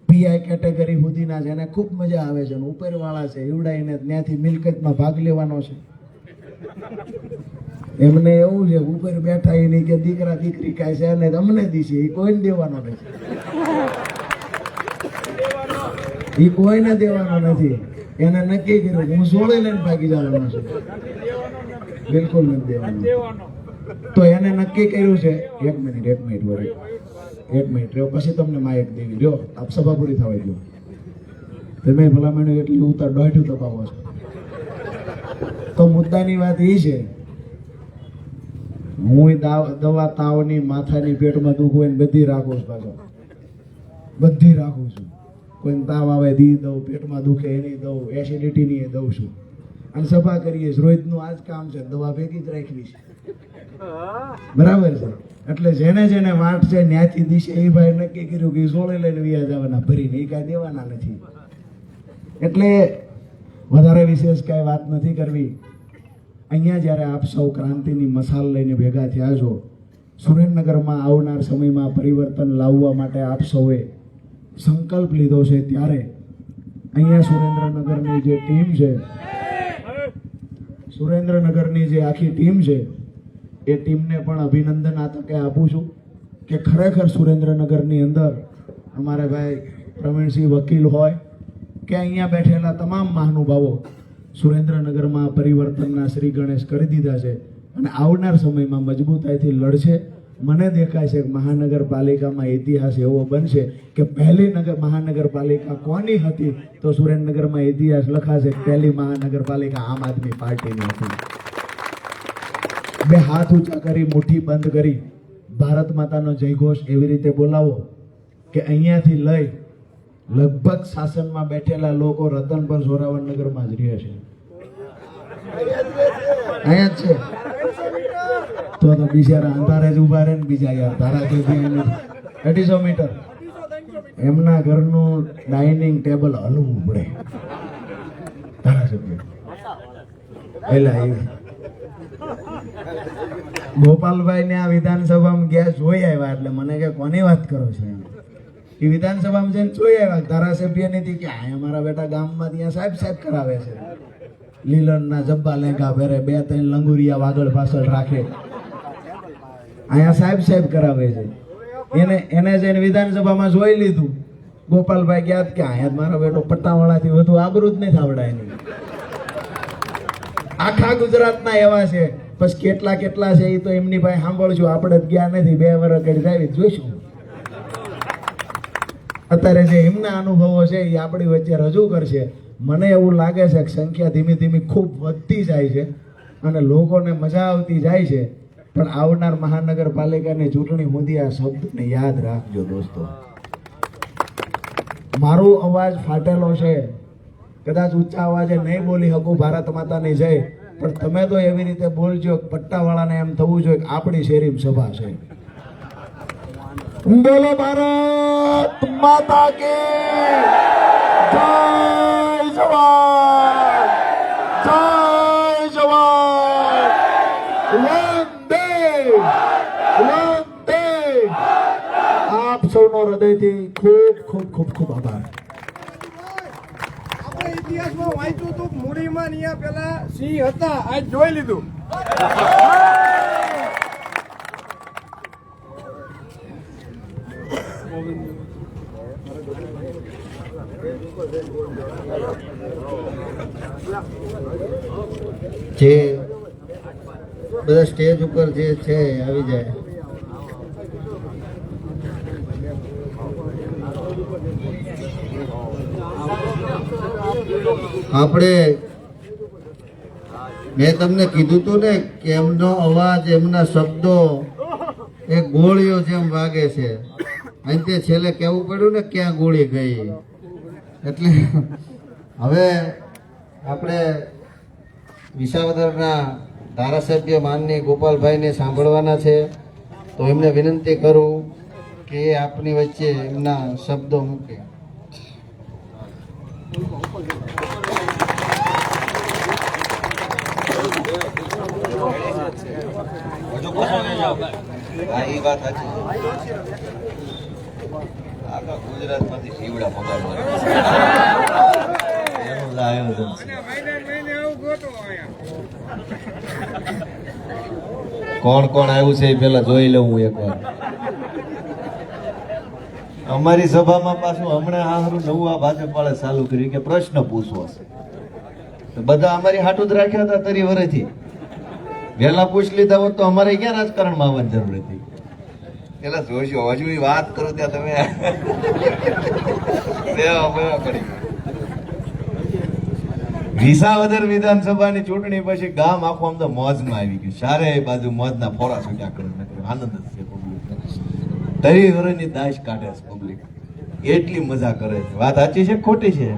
પીઆઈ કેટેગરી સુધીના છે એને ખૂબ મજા આવે છે. ઉપરવાળા છે એવડાઈને ત્યાંથી મિલકતમાં ભાગ લેવાનો છે. એમને એવું છે ઉપર બેઠા એ નહીં કે દીકરા દીકરી કાંઈ છે અને અમને દીશે એ કોઈને દેવાનો નથી. એ કોઈને દેવાનો નથી. એને નક્કી કર્યું હું સોળે લઈને ભાગી જવાનો છું. બિલકુલ નથી દેવાનો. તો એને નક્કી કર્યું છે. એક મિનિટ રહ્યો પછી તમને માયક દેવી રહ્યો. આપ સભા પૂરી થવા દો. તમે ભલામણ એટલી ઉતાર દોઢું તપાવો છો. તો મુદ્દાની વાત એ છે હું દવા તાવની માથાની પેટમાં દુખ હોય ને બધી રાખું છું. પાછો બધી રાખું છું. કોઈને તાવ આવે દી દઉં, પેટમાં દુખે એની દઉં, એસિડિટીની એ દઉં છું. અને સભા કરીએ રોજનું આ જ કામ છે. દવા ભેગી જ રાખવી છે. બરાબર છે. એટલે જેને વાંટ છે ન્યાથી દિશે એ ભાઈ નક્કી કર્યું કે સોળે લઈને વ્યા જવાના ભરીને એ કાંઈ દેવાના નથી. એટલે વધારે વિશેષ કાંઈ વાત નથી કરવી. અહીંયા જ્યારે આપ સૌ ક્રાંતિની મસાલ લઈને ભેગા થયા છો, સુરેન્દ્રનગરમાં આવનાર સમયમાં પરિવર્તન લાવવા માટે આપ સૌએ સંકલ્પ લીધો છે, ત્યારે અહીંયા સુરેન્દ્રનગરની જે ટીમ છે, સુરેન્દ્રનગરની જે આખી ટીમ છે એ ટીમને પણ અભિનંદન આ તકે આપું છું કે ખરેખર સુરેન્દ્રનગરની અંદર અમારે ભાઈ પ્રવીણસિંહ વકીલ હોય કે અહીંયા બેઠેલા તમામ મહાનુભાવો સુરેન્દ્રનગરમાં પરિવર્તનના શ્રી ગણેશ કરી દીધા છે અને આવનાર સમયમાં મજબૂતાઈથી લડશે. મને દેખાય છે કે મહાનગરપાલિકામાં ઇતિહાસ એવો બનશે કે પહેલી મહાનગરપાલિકા કોની હતી તો સુરેન્દ્રનગરમાં ઇતિહાસ લખાશે. પહેલી મહાનગરપાલિકા આમ આદમી પાર્ટીની હતી. 2 હાથ ઊંચા કરી મુઠ્ઠી બંધ કરી ભારત માતાનો જયઘોષ એવી રીતે બોલાવો કે અહીંયાથી લઈ લગભગ શાસનમાં બેઠેલા લોકો રતનપર જોરાવરનગરમાં જ રહે છે. અહીંયા જ છે. તો બિચારા અંધારે જ ઉભા રહે ને બીજા યાર ધારાસભ્ય 250 મીટર એમના ઘરનું ડાઇનિંગ ટેબલ હલવું પડે. ધારાસભ્ય એલા ગોપાલભાઈ ને આ વિધાનસભામાં ગયા જોઈ આવ્યા એટલે મને કે કોની વાત કરો છો? એ વિધાનસભામાં જઈને જોઈ આવ્યા. ધારાસભ્ય નથી કે આ અમારા બેટા ગામમાં ત્યાં સાહેબ કરાવે છે. લીલનના જબ્બા લેંગા પહેરે, 2-3 લંગુરિયા વાગડ પાછળ રાખે. અહીંયા સાહેબ કરાવે છે. એને જઈને વિધાનસભામાં જોઈ લીધું. ગોપાલભાઈ ગયા કે અહીંયા મારો બેટો પટ્ટાવાળાથી વધુ આબરૂ જ નહીં થાવડાય નહીં. આખા ગુજરાતના એવા છે. પછી કેટલા છે એ તો એમની પાસે સાંભળજો. આપણે જ ગયા નથી. 2 વર્ષ કરી જાય જોઈશું. અત્યારે જે એમના અનુભવો છે એ આપણી વચ્ચે રજૂ કરશે. મને એવું લાગે છે કે સંખ્યા ધીમે ધીમે ખૂબ વધતી જાય છે અને લોકોને મજા આવતી જાય છે, પણ આવનાર મહાનગરપાલિકાની ચૂંટણી સુધી આ શબ્દને યાદ રાખજો દોસ્તો. મારો અવાજ ફાટેલો છે, કદાચ ઊંચા અવાજે નહીં બોલી શકું ભારત માતાની જય, પણ તમે તો એવી રીતે બોલજો પટ્ટાવાળાને એમ થવું જોઈએ કે આપણી શેરીમાં સભા છે. બોલો ભારત માતા કી જય જવાન, જય જવાન, વંદે વંદે. આપ સૌનો હૃદયથી ખૂબ ખૂબ ખૂબ ખૂબ આભાર. આપણે ઇતિહાસમાં વાંચ્યું હતું મૂડીમાં અહીંયા પેલા સિંહ હતા, આજ જોઈ લીધું. જે બધા સ્ટેજ ઉપર જે છે આવી જાય. આપણે મેં તમને કીધું તું ને કે એમનો અવાજ, એમના શબ્દો એ ગોળીઓ જેમ વાગે છે. અંતે છેલ્લે કહેવું પડ્યું ને ક્યાં ગોળી ગઈ. એટલે હવે આપણે વિસાવદરના ધારાસભ્ય માનની ગોપાલભાઈને સાંભળવાના છે, તો એમને વિનંતી કરું કે એ આપની વચ્ચે એમના શબ્દો મૂકે. ગુજરાતમાંથી શીવડા પગાડવાનું આયોજન છે. કોણ કોણ આવ્યું છે એ પેલા જોઈ લઉં હું એકવાર. અમારી સભામાં પાછું હમણાં હારું નવું આ ભાજપ વાળા ચાલુ કર્યું કે પ્રશ્ન પૂછવો છે. બધા અમારી હાટું જ રાખ્યા હતા તરી વરેથી. વહેલા પૂછ લીધા હોત તો અમારે ક્યાં રાજકારણમાં આવવાની જરૂર હતી. પેલા જોશો હજુ વાત કરો ત્યાં તમે વિસાવદર વિધાનસભાની ચૂંટણી પછી ગામ આખું આમ તો મોજમાં આવી ગયું. ચારે બાજુ મોજના ફોરા છૂટ્યા કરે, આનંદ જ છે. પબ્લિક તરી વરની દાશ કાઢે છે પબ્લિક, એટલી મજા કરે છે. વાત સાચી છે ખોટી છે?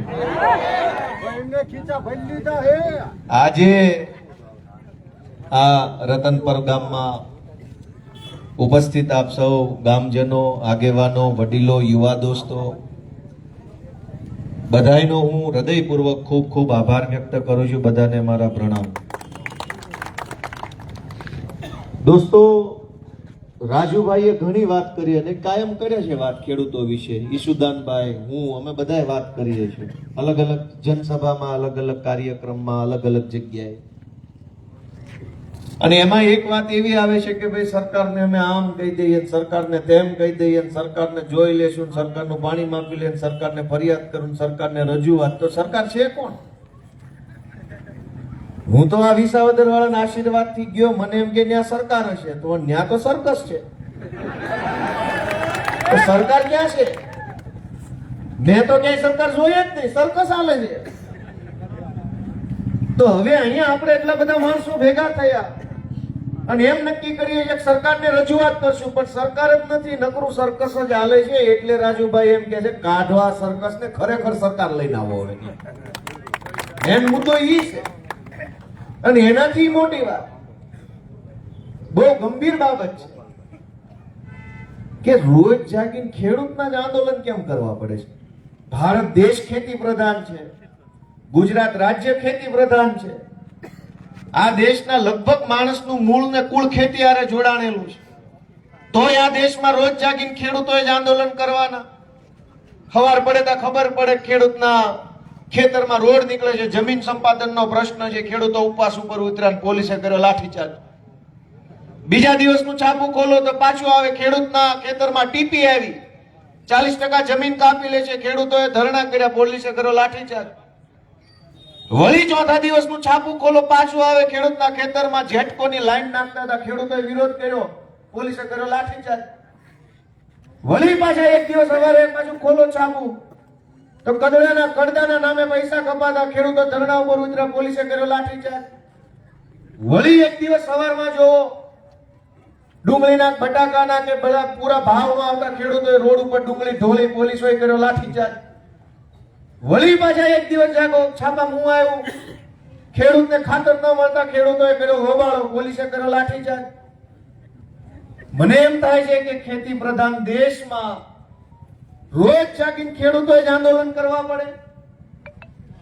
આજે આ રતનપર ગામમાં ઉપસ્થિત આપ સૌ ગામજનો, આગેવાનો, વડીલો, યુવા દોસ્તો બધાનો હું હૃદયપૂર્વક ખૂબ ખૂબ આભાર વ્યક્ત કરું છું. બધાને મારા પ્રણામ. દોસ્તો, રાજુભાઈએ ઘણી વાત કરી અને કાયમ કરે છે વાત ખેડૂતો વિશે. ઈશુદાનભાઈ, હું, અમે બધાએ વાત કરીએ છીએ અલગ અલગ જનસભામાં, અલગ અલગ કાર્યક્રમમાં, અલગ અલગ જગ્યાએ. અને એમાં એક વાત એવી આવે છે કે ભાઈ સરકારને અમે આમ કહી દઈએ, સરકારને તેમ કહી દઈએ, સરકારને જોઈ લેશું, સરકારનું પાણી માપી લે, સરકારને ફરિયાદ કરું, સરકારને રજૂઆત. તો સરકાર છે કોણ? હું તો આ વિસાવદર વાળાના આશીર્વાદથી ગયો, મને એમ કે ત્યાં સરકાર હશે, તો ત્યાં તો સર્કસ છે. તો સરકાર ક્યાં છે? મેં તો ક્યાંય સરકાર જોઈ જ નહીં, સર્કસ હાલે છે. તો હવે અહીંયા આપણે એટલા બધા માણસો ભેગા થયા અને એમ નક્કી કરીએ કે સરકારને રજૂઆત કરશું, પણ સરકાર જ નથી, નકરું સર્કસ જ હાલે છે. એટલે રાજુભાઈ એમ કે છે કાઢવા સર્કસ ને ખરેખર સરકાર લઈને આવો. હવે એમ મુદ્દો ઈ છે. અને એનાથી મોટી વાત, બહુ ગંભીર બાબત છે કે રોજ જાગીને ખેડૂતના જ આંદોલન કેમ કરવા પડે છે? ભારત દેશ ખેતી પ્રધાન છે, ગુજરાત રાજ્ય ખેતી પ્રધાન છે. આ દેશના લગભગ માણસનું મૂળ ને કુળ ખેતી હારે જોડાણેલું છે. તોય આ દેશમાં રોજ જાગીને ખેડૂતોએ જ આંદોલન કરવાના. ખબર પડે તો ખબર પડે ખેડૂતના ખેતરમાં રોડ નીકળે છે, જમીન સંપાદનનો પ્રશ્ન છે, ખેડૂતો ઉપવાસ ઉપર ઉતર્યા, પોલીસે કર્યો લાઠીચાર્જ. બીજા દિવસનું છાપું ખોલો તો પાછું આવે ખેડૂતના ખેતરમાં ટીપી આવી, 40% જમીન કાપી લે છે, ખેડૂતોએ ધરણા કર્યા, પોલીસે કર્યો લાઠીચાર્જ. વળી ચોથા દિવસનું છાપું ખોલો, પાછું આવે ખેડૂતના ખેતરમાં જેટકોની લાઈન નાખતા હતા, ખેડૂતોએ વિરોધ કર્યો, પોલીસે કર્યો લાઠીચાર્જ. વળી પાછા એક દિવસ સવારે પાછું ખોલો છાપું, તો કડદાના નામે પૈસા કપાતા ખેડૂતો ધરણા ઉપર ઉતર્યા, પોલીસે કર્યો લાઠીચાર્જ. વળી એક દિવસ સવારમાં જો ડુંગળીના બટાકાના કે બધા પૂરા ભાવમાં આવતા ખેડૂતોએ રોડ ઉપર ડુંગળી ઢોળી, પોલીસોએ કર્યો લાઠીચાર્જ. વળી પાછા એક દિવસ જાગો છાપા મું આવ્યું, ખેડૂતને ખાતર ન મળતા ખેડૂતોએ કર્યો હોબાળો, પોલીસે કર્યો લાઠીચાર્જ. મને એમ થાય છે કે ખેતી પ્રધાન દેશમાં રોજ જાગીને ખેડૂતોએ જ આંદોલન કરવા પડે.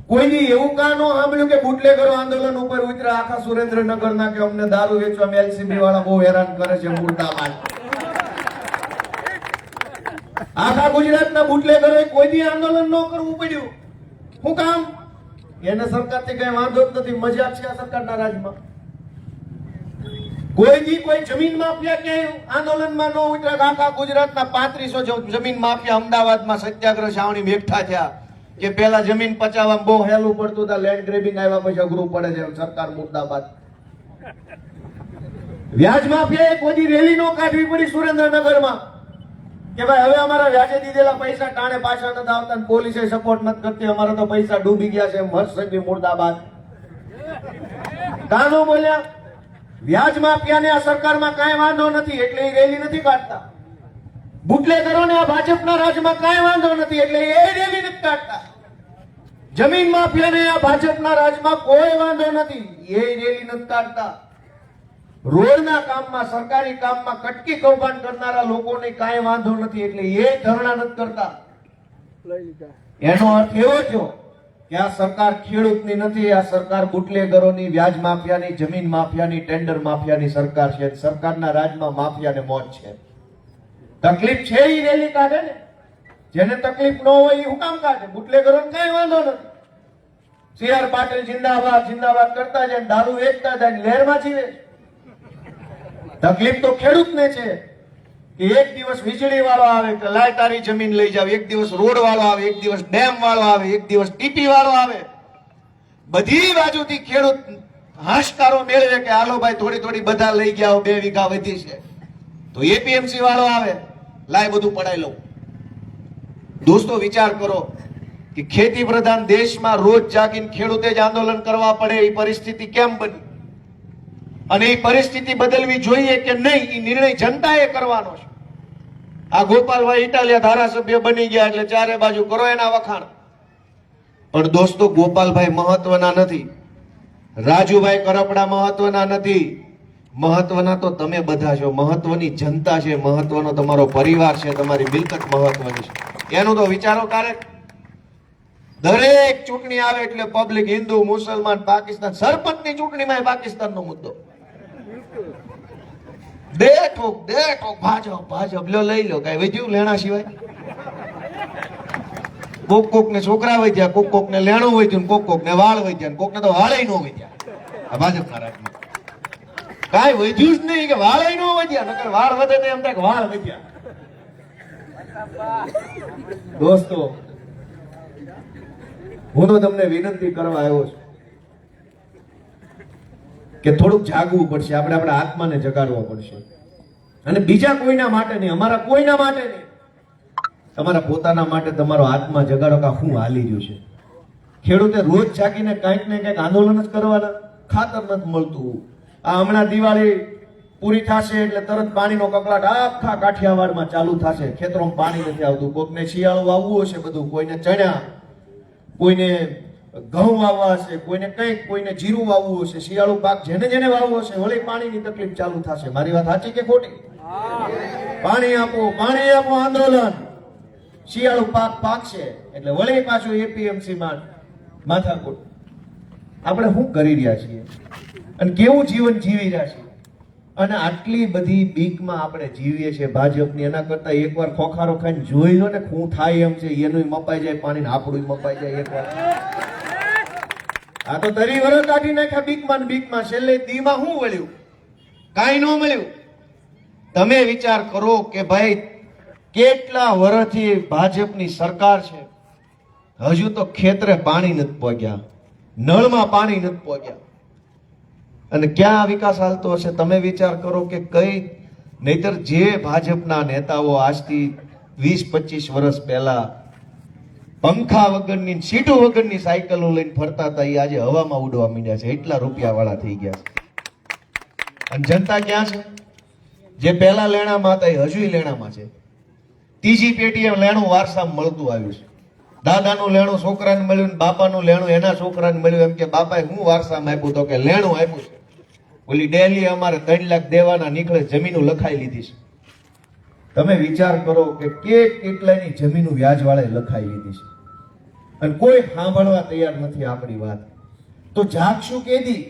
કોઈની એવું કાં ન સાંભળ્યું કે બુટલેગરો આંદોલન ઉપર ઉતર્યા આખા સુરેન્દ્રનગરના કે અમને દારૂ વેચવા એલસીબી વાળા બહુ હેરાન કરે છે, મુર્દાબાદ. આખા ગુજરાતના બુટલેગરોએ કોઈ દી આંદોલન ન કરવું પડ્યું. શું કામ? એને સરકારથી કઈ વાંધો જ નથી, મજા છે આ સરકારના રાજમાં. કોઈ દી કોઈ જમીન માફિયા ક્યાંય આંદોલનમાં ન ઉતર્યા. આખા ગુજરાતના 3500 જમીન માફિયા અમદાવાદમાં સત્યાગ્રહ છાવણી બેઠા થયા કે પેલા જમીન પચાવવામાં બહુ હેલું પડતું હતું, લેન્ડ ગ્રેબિંગ આવ્યા પછી અઘરું પડે છે, સરકાર મુર્દાબાદ. વ્યાજ માફિયાએ કોઈ દી રેલી ન કાઢવી પડી સુરેન્દ્રનગરમાં કે ભાઈ હવે અમારા વ્યાજે દીધેલા પૈસા ટાણે પાછા નથી આવતા, પોલીસે સપોર્ટ નથી કરતી, અમારા તો પૈસા ડૂબી ગયા છે, હર્ષસંઘવી મુર્દાબાદ. કાનો બોલ્યા વ્યાજ માફિયાને આ સરકારમાં કાંઈ વાંધો નથી એટલે એ રેલી નથી કાઢતા. બુટલેગરોને આ ભાજપના રાજમાં કાંઈ વાંધો નથી એટલે એ રેલી નથી કાઢતા. જમીન માફિયાને આ ભાજપના રાજમાં કોઈ વાંધો નથી, એ રેલી નથી કાઢતા. રોડના કામમાં, સરકારી કામમાં કટકી કૌભાંડ કરનારા લોકોને કાંઈ વાંધો નથી એટલે એ ધરણા નથી કરતા. એનો અર્થ એવો થયો કે આ સરકાર ખેડૂતની નથી, આ સરકાર બુટલેગરોની, વ્યાજ માફિયાની, જમીન માફિયાની, ટેન્ડર માફિયાની સરકાર છે. સરકારના રાજમાં માફિયાને મોજ છે. તકલીફ છે એ રેલી કાઢે ને, જેને તકલીફ ન હોય એ હું કામ કાઢે? બુટલેગરોને કઈ વાંધો નથી. સી.આર. પાટીલ જિંદાબાદ જિંદાબાદ કરતા જાય, દારૂ વેચતા જાય, લહેરમાં જીવે. તકલીફ તો ખેડૂતને છે કે એક દિવસ વીજળી વાળો આવે કે લાય તારી જમીન લઈ જાવ, એક દિવસ રોડ વાળો આવે, એક દિવસ ડેમ વાળો આવે, એક દિવસ ટીપી વાળો આવે. બધી બાજુથી ખેડૂત હાશકારો મેળવે કે હાલો ભાઈ થોડી થોડી બધા લઈ ગયા, 2 વીઘા વધી છે. તો એપીએમસી વાળો આવે, લાય બધું પડાઈ લઉં. દોસ્તો વિચાર કરો કે ખેતી પ્રધાન દેશમાં રોજ જાગીને ખેડૂતે જ આંદોલન કરવા પડે એ પરિસ્થિતિ કેમ બની? અને એ પરિસ્થિતિ બદલવી જોઈએ કે નહીં એ નિર્ણય જનતાએ કરવાનો છે. આ ગોપાલભાઈ ઇટાલિયા ધારાસભ્ય બની ગયા એટલે ચારે બાજુ કરો એના વખાણ. પણ દોસ્તો ગોપાલભાઈ મહત્વના નથી, રાજુભાઈ કરપડા મહત્વના નથી, મહત્વના તો તમે બધા છો. મહત્વની જનતા છે, મહત્વનો તમારો પરિવાર છે, તમારી મિલકત મહત્વની છે. એનું તો વિચારો ક્યારેક. દરેક ચૂંટણી આવે એટલે પબ્લિક હિન્દુ, મુસલમાન, પાકિસ્તાન, સરપંચની ચૂંટણીમાં પાકિસ્તાનનો મુદ્દો. દે ઠોક ભાજપ ભાજપ લો લઈ લો, કઈ વધ્યું લેણા સિવાય? કોક ને છોકરા વધ્યા, કોક ને લેણું વધ્યું, કોક ને વાળ વધ્યા, કોક ને તો વાળે ન વધ્યા. આ ભાજપના રાજમાં કાંઈ વધ્યું જ નહીં કે વાળે ન વધ્યા, નકર વાળ વધે ને એમ થાય કે વાળ વધ્યા. દોસ્તો હું તો તમને વિનંતી કરવા આવ્યો છું કે થોડુંક જાગવું પડશે. આપણે આપણા આત્માને જગાડવો પડશે. અને બીજા કોઈના માટે નહીં, અમારા કોઈના માટે નહીં, તમારા પોતાના માટે તમારો આત્મા જગાડો કે શું હાલી રહ્યું છે. ખેડૂતે રોજ જાગીને કંઈક ને કંઈક આંદોલન જ કરવાના. ખાતર નથી મળતું. આ હમણાં દિવાળી પૂરી થશે એટલે તરત પાણીનો કકળાટ આખા કાઠિયાવાડમાં ચાલુ થશે. ખેતરોમાં પાણી નથી આવતું. કોકને શિયાળું વાવવું હશે બધું, કોઈને ચણા, કોઈને ઘઉં વાવવા હશે, કોઈને કંઈક, કોઈને જીરું વાવવું હશે. શિયાળુ પાક જેને જેને વાવવો હશે વળી પાણીની તકલીફ ચાલુ થશે. મારી વાત સાચી કે ખોટી? પાણી આપો આંદોલન. શિયાળુ પાક પાકશે એટલે વળી પાછું એપીએમસી માં માથાકૂટ. આપણે શું કરી રહ્યા છીએ અને કેવું જીવન જીવી રહ્યા છીએ? અને આટલી બધી બીકમાં આપણે જીવીએ છીએ ભાજપની. એના કરતા એકવાર ખોખારો ખાઈને જોઈ લો ને શું થાય એમ છે. એનું મપાઈ જાય પાણી ને આપણું મપાઈ જાય એકવાર. આ તો તરી વરસ કાઢી નાખ્યા બીકમાં. છેલ્લે દીમાં શું વળ્યું? કાંઈ ન મળ્યું. તમે વિચાર કરો કે ભાઈ કેટલા વર્ષથી ભાજપની સરકાર છે, હજુ તો ખેતરે પાણી નથી પહોંચ્યા, નળમાં પાણી નથી પહોંચ્યા. અને ક્યાં વિકાસ હાલતો હશે? તમે વિચાર કરો કે કઈ. નહીતર જે ભાજપના નેતાઓ આજથી 20-25 વર્ષ પહેલા પંખા વગરની ને સીટો વગરની સાયકલો લઈને ફરતા હતા એ આજે હવામાં ઉડવા માંડ્યા છે. એટલા રૂપિયા વાળા થઈ ગયા છે. અને જનતા ક્યાં છે? જે પહેલા લેણામાં હતા એ હજુય લેણામાં છે. ત્રીજી પેઢીએ લેણું વારસામાં મળતું આવ્યું છે. દાદાનું લેણું છોકરાને મળ્યું ને બાપાનું લેણું એના છોકરાને મળ્યું. એમ કે બાપાએ હું વારસામાં આપ્યું? તો કે લેણું આપ્યું છે. ઓલી ડેલી અમારે 3 લાખ દેવાના નીકળે જમીનો લખાઈ લીધી છે. તમે વિચાર કરો કે કેટલાની જમીનો વ્યાજ વાળે લખાઈ લીધી છે અને કોઈ સાંભળવા તૈયાર નથી આપણી વાત. તો જાગશું કેદી?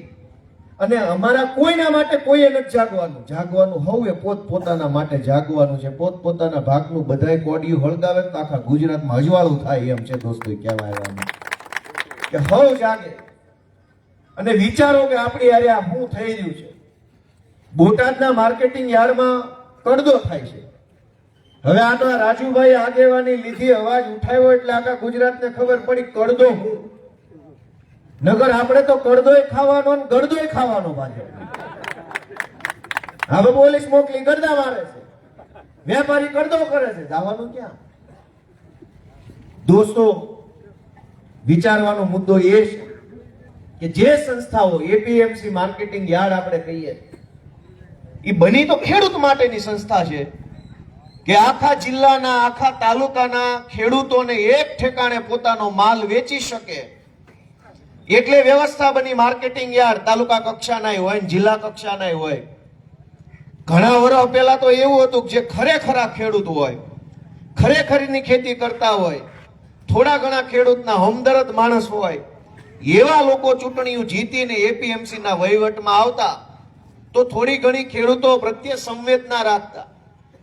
અને અમારા કોઈના માટે કોઈએ નથી જાગવાનું. જાગવાનું હવે પોતપોતાના માટે જાગવાનું છે. પોતપોતાના ભાગનું બધાય કોડિયું હળગાવે તો આખા ગુજરાતમાં અજવાળું થાય એમ છે. દોસ્તો કહેવાય કે હવે જાગે અને વિચારો કે આપણી યારે આ શું થઈ રહ્યું છે. બોટાદના માર્કેટિંગ યાર્ડમાં કડદો થાય છે. હવે આનો રાજુભાઈ આગેવાની લીધી, અવાજ ઉઠાવ્યો એટલે આખા ગુજરાતને ખબર પડી કડદો હું. નગર આપણે તો કડદોય ખાવાનો ને ગળદોય ખાવાનો ભાજપ. હવે પોલીસ મોકલી ગરદા મારે છે, વેપારી કડદો કરે છે. જવાનું ક્યાં? દોસ્તો વિચારવાનો મુદ્દો એ છે કે જે સંસ્થાઓ એપીએમસી માર્કેટિંગ યાર્ડ આપણે કહીએ એ બની તો ખેડૂત માટેની સંસ્થા છે કે આખા જિલ્લાના આખા તાલુકાના ખેડૂતોને એક ઠેકાણે પોતાનો માલ વેચી શકે એટલે વ્યવસ્થા બની. માર્કેટિંગ યાર્ડ તાલુકા કક્ષાના હોય ને જિલ્લા કક્ષાના હોય. ઘણા વર્ષ પહેલા તો એવું હતું કે જે ખરેખરા ખેડૂત હોય, ખરેખરની ખેતી કરતા હોય, થોડા ઘણા ખેડૂતના હમદર્દ માણસ હોય, એવા લોકો ચૂંટણીઓ જીતીને એપીએમસી ના વહીવટમાં આવતા તો થોડી ઘણી ખેડૂતો પ્રત્યે સંવેદના રાખતા,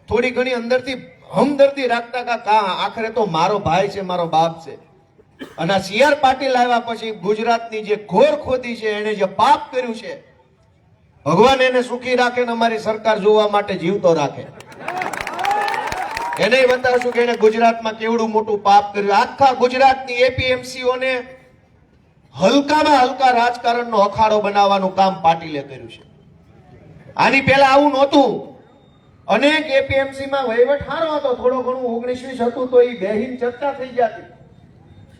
થોડી ઘણી અંદરથી હમદર્દી રાખતા કે આખરે તો મારો ભાઈ છે, મારો બાપ છે. અને આ CR પાટીલ આવ્યા પછી ગુજરાતની જે ઘોર ખોદી છે, એને જે પાપ કર્યું છે, ભગવાન એને સુખી રાખે ને અમારી સરકાર જોવા માટે જીવતો રાખે. એને બતાવશું કે એને ગુજરાતમાં કેવડું મોટું પાપ કર્યું. આખા ગુજરાતની એપીએમસીઓને હલકામાં હલકા રાજકારણનો અખાડો બનાવવાનું કામ પાટીલે કર્યું છે. આની પહેલા આવું નહોતું. અનેક એપીએમસી માં વહીવટ સારો હતો, થોડો ઘણું 19-20 હતું તો એ બેહીન ચર્ચા થઈ જતી.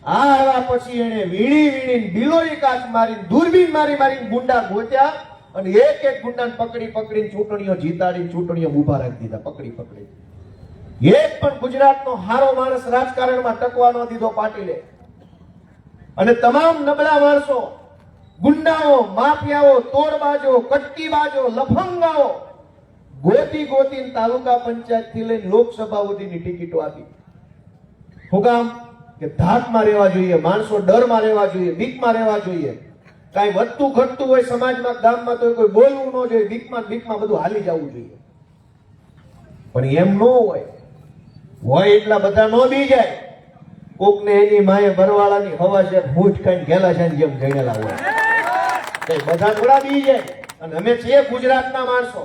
આ આવ્યા પછી એને વીણી બિલોરી કાચ મારી, દૂરબીન મારી ગુંડા ગોત્યા અને એક ગુંડાને પકડીને ચૂંટણીઓ જીતાડીને ચૂંટણીઓ ઉભા રાખી દીધા. પકડી એક પણ ગુજરાતનો હારો માણસ રાજકારણમાં ટકવા ન દીધો પાટીલે. અને તમામ નબળા માણસો, ગુંડાઓ, માફિયાઓ, તોડબાજો, કટકીબાજો, લફંગાઓ ગોતીને તાલુકા પંચાયત થી લઈને લોકસભા સુધીની ટિકિટો આપી. શું કામ? કે ધાકમાં રહેવા જોઈએ, માણસો ડરમાં રહેવા જોઈએ, બીકમાં રહેવા જોઈએ. કાંઈ વધતું ઘટતું હોય સમાજમાં, ગામમાં તો કોઈ બોલવું ન જોઈએ, બીકમાં બધું હાલી જવું જોઈએ. પણ એમ ન હોય એટલા બધા ન બી જાય. કોકને એની માએ બરવાળાની હવા છે, મૂઠ ખાઈને ગેલા છે જેમ ગણેલા હોય, બધા થોડા બી જાય. અને અમે છીએ ગુજરાતના માણસો.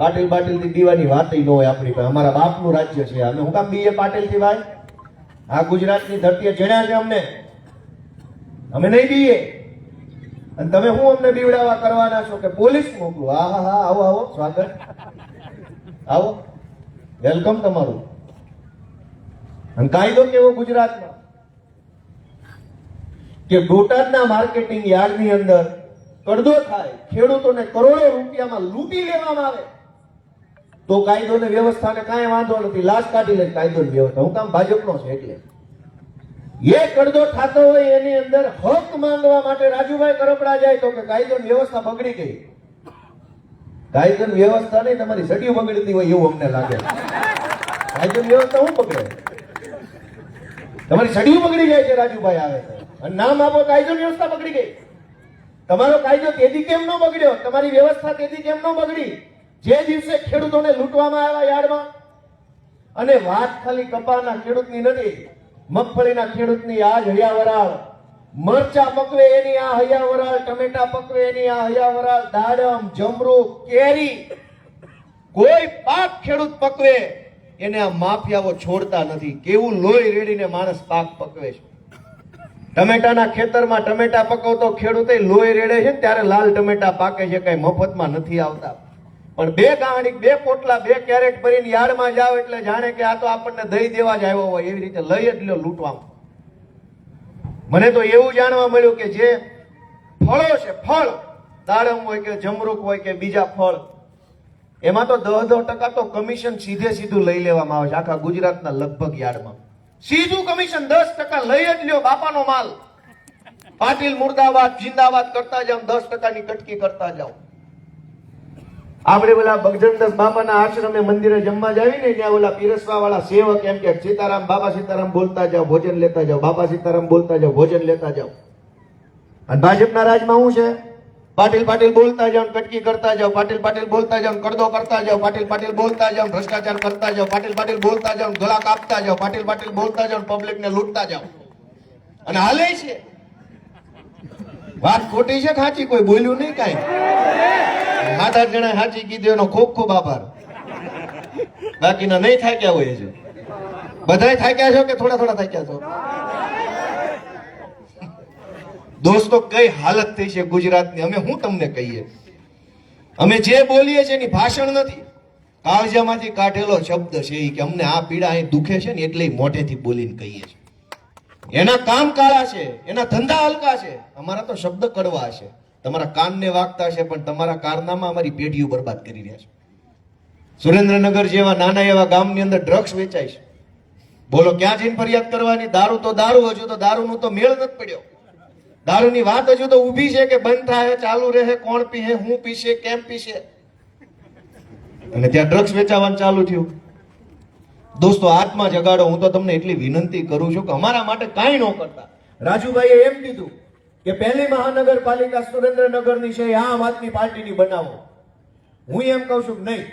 પાટીલ થી દીવાની વાત ન હોય આપણી પાસે. અમારા બાપનું રાજ્ય છે, અમે હું કામ બીએ પાટીલ થી ભાઈ? આ ગુજરાતની ધરતીએ જણ્યા છે અમને, અમે નહીં બીએ. અને તમે હું અમને બીવડાવા કરવાના છો કે પોલીસ મોકલો? હા આવો સ્વાગત, આવો, વેલકમ તમારું. અને કાયદો કેવો ગુજરાતમાં કે બોટાદના માર્કેટિંગ યાર્ડની અંદર કડદો થાય, ખેડૂતોને કરોડો રૂપિયામાં લૂંટી લેવામાં આવે તો કાયદો ને વ્યવસ્થાને કાંઈ વાંધો નથી, લાશ કાઢી લે કાયદો ની વ્યવસ્થા. હું કામ ભાજપનો છે એટલે. એ કડદો થતો હોય એની અંદર હક માંગવા માટે રાજુભાઈ કરપડા જાય તો કે કાયદો ની વ્યવસ્થા બગડી ગઈ. કાયદો ની વ્યવસ્થા નહીં, તમારી સડીઓ બગડતી હોય એવું અમને લાગે. કાયદો ની વ્યવસ્થા શું બગડે? તમારી સડીઓ બગડી જાય છે રાજુભાઈ આવે અને નામ આપો કાયદો ની વ્યવસ્થા બગડી ગઈ. તમારો કાયદો તેથી કેમ ન બગડ્યો? તમારી વ્યવસ્થા તેથી કેમ ન બગડી? જે દિવસે ખેડૂતોને લૂંટવામાં આવ્યા યાર્ડમાં, અને વાત ખાલી કપાના ખેડૂતની નથી, મગફળીના ખેડૂતની આ જ હૈયાવરાળ, મરચા પકવે એની આ હૈયાવરાળ, ટમેટા પકવે એની આ હૈયાવરાળ, દાડમ, જમરૂ, કેરી, કોઈ પાક ખેડૂત પકવે એને આ માફિયાઓ છોડતા નથી. કેવું લોહી રેડીને માણસ પાક પકવે છે. ટમેટાના ખેતરમાં ટમેટા પકવતો ખેડૂતે લોહી રેડે છે ત્યારે લાલ ટમેટા પાકે છે, કઈ મફતમાં નથી આવતા. પણ બે ગાંડી, બે પોટલા, બે કેરેટ ભરીને યાર્ડમાં જાવ એટલે જાણે કે આ તો આપણને દહીં દેવા જ આવ્યો હોય એવી રીતે લઈ જ લ્યો લૂંટવામાં. મને તો એવું જાણવા મળ્યું કે જે ફળો છે, ફળ, દાડમ હોય કે જમરૂક હોય કે બીજા ફળ, એમાં તો 10% તો કમિશન સીધું લઈ લેવામાં આવે છે આખા ગુજરાતના લગભગ યાર્ડમાં. સીધું કમિશન 10% લઈ જ લ્યો, બાપાનો માલ. પાટીલ મુર્દાબાદ જિંદાબાદ કરતા જાવ, 10%ની કટકી કરતા જાવ. આપણે ઓલા બગજનદાસ બાપાના આશ્રમે મંદિરે જમવા જાવી ને, ત્યાં ઓલા પીરસવા વાળા સેવક એમ કે સીતારામ, બાબા સીતારામ બોલતા જાવ, ભોજન લેતા જાવ, બાબા સીતારામ બોલતા જાવ, ભોજન લેતા જાવ. અને ભાજપના રાજમાં શું છે? પાટીલ પાટીલ બોલતા જાવ, કટકી કરતા જાવ, પાટીલ પાટીલ બોલતા જાવ, કરદો કરતા જાવ, પાટીલ પાટીલ બોલતા જાવ, ભ્રષ્ટાચાર કરતા જાવ, પાટીલ પાટીલ બોલતા જાવ, ગળા કાપતા જાવ, પાટીલ પાટીલ બોલતા જાવ, પબ્લિકને લૂંટતા જાવ. અને હાલે છે. વાત ખોટી છે સાચી? કોઈ બોલ્યું નહીં કાંઈ? 7-8 જણા સાચી કીધું, એનો ખૂબ ખૂબ આભાર. બાકીના નહીં થાક્યા હોય છે. બધાય થાક્યા છો કે થોડા થોડા થાક્યા છો? દોસ્તો, કઈ હાલત થઈ છે ગુજરાતની, અમે શું તમને કહીએ? અમે જે બોલીએ છીએ એની ભાષણ નથી, કાળજામાંથી કાઢેલો શબ્દ છે એ કે અમને આ પીડા અહીં દુખે છે ને એટલે મોઢેથી બોલીને કહીએ છીએ. એના કામ કાળા છે, એના ધંધા હલકા છે, અમારા તો શબ્દ કડવા છે. તમારા કાનને વાગતા છે, પણ તમારા કારનામાં અમારી પેઢીઓ બરબાદ કરી રહ્યા છે. સુરેન્દ્રનગર જેવા નાના એવા ગામની અંદર ડ્રગ્સ વેચાય છે. બોલો ક્યાં જઈને ફરિયાદ કરવાની? દારૂ તો દારૂ, હજુ તો દારૂનો તો મેળ નથી પડ્યો. દારૂની વાત હજુ તો ઊભી છે કે બંધ થાય, ચાલુ રહે, કોણ પીશે, હું પીશે, કેમ પીશે, અને ત્યાં ડ્રગ્સ વેચાવાનું ચાલુ થયું. દોસ્તો, આત્મા જગાડો. હું તો તમને એટલી વિનંતી કરું છું કે અમારા માટે કાંઈ ન કરતા. રાજુભાઈએ એમ કીધું કે પહેલી મહાનગરપાલિકા સુરેન્દ્રનગરની છે, આમ આદમી પાર્ટીની બનાવો. હું એમ કહું છું કે નહીં,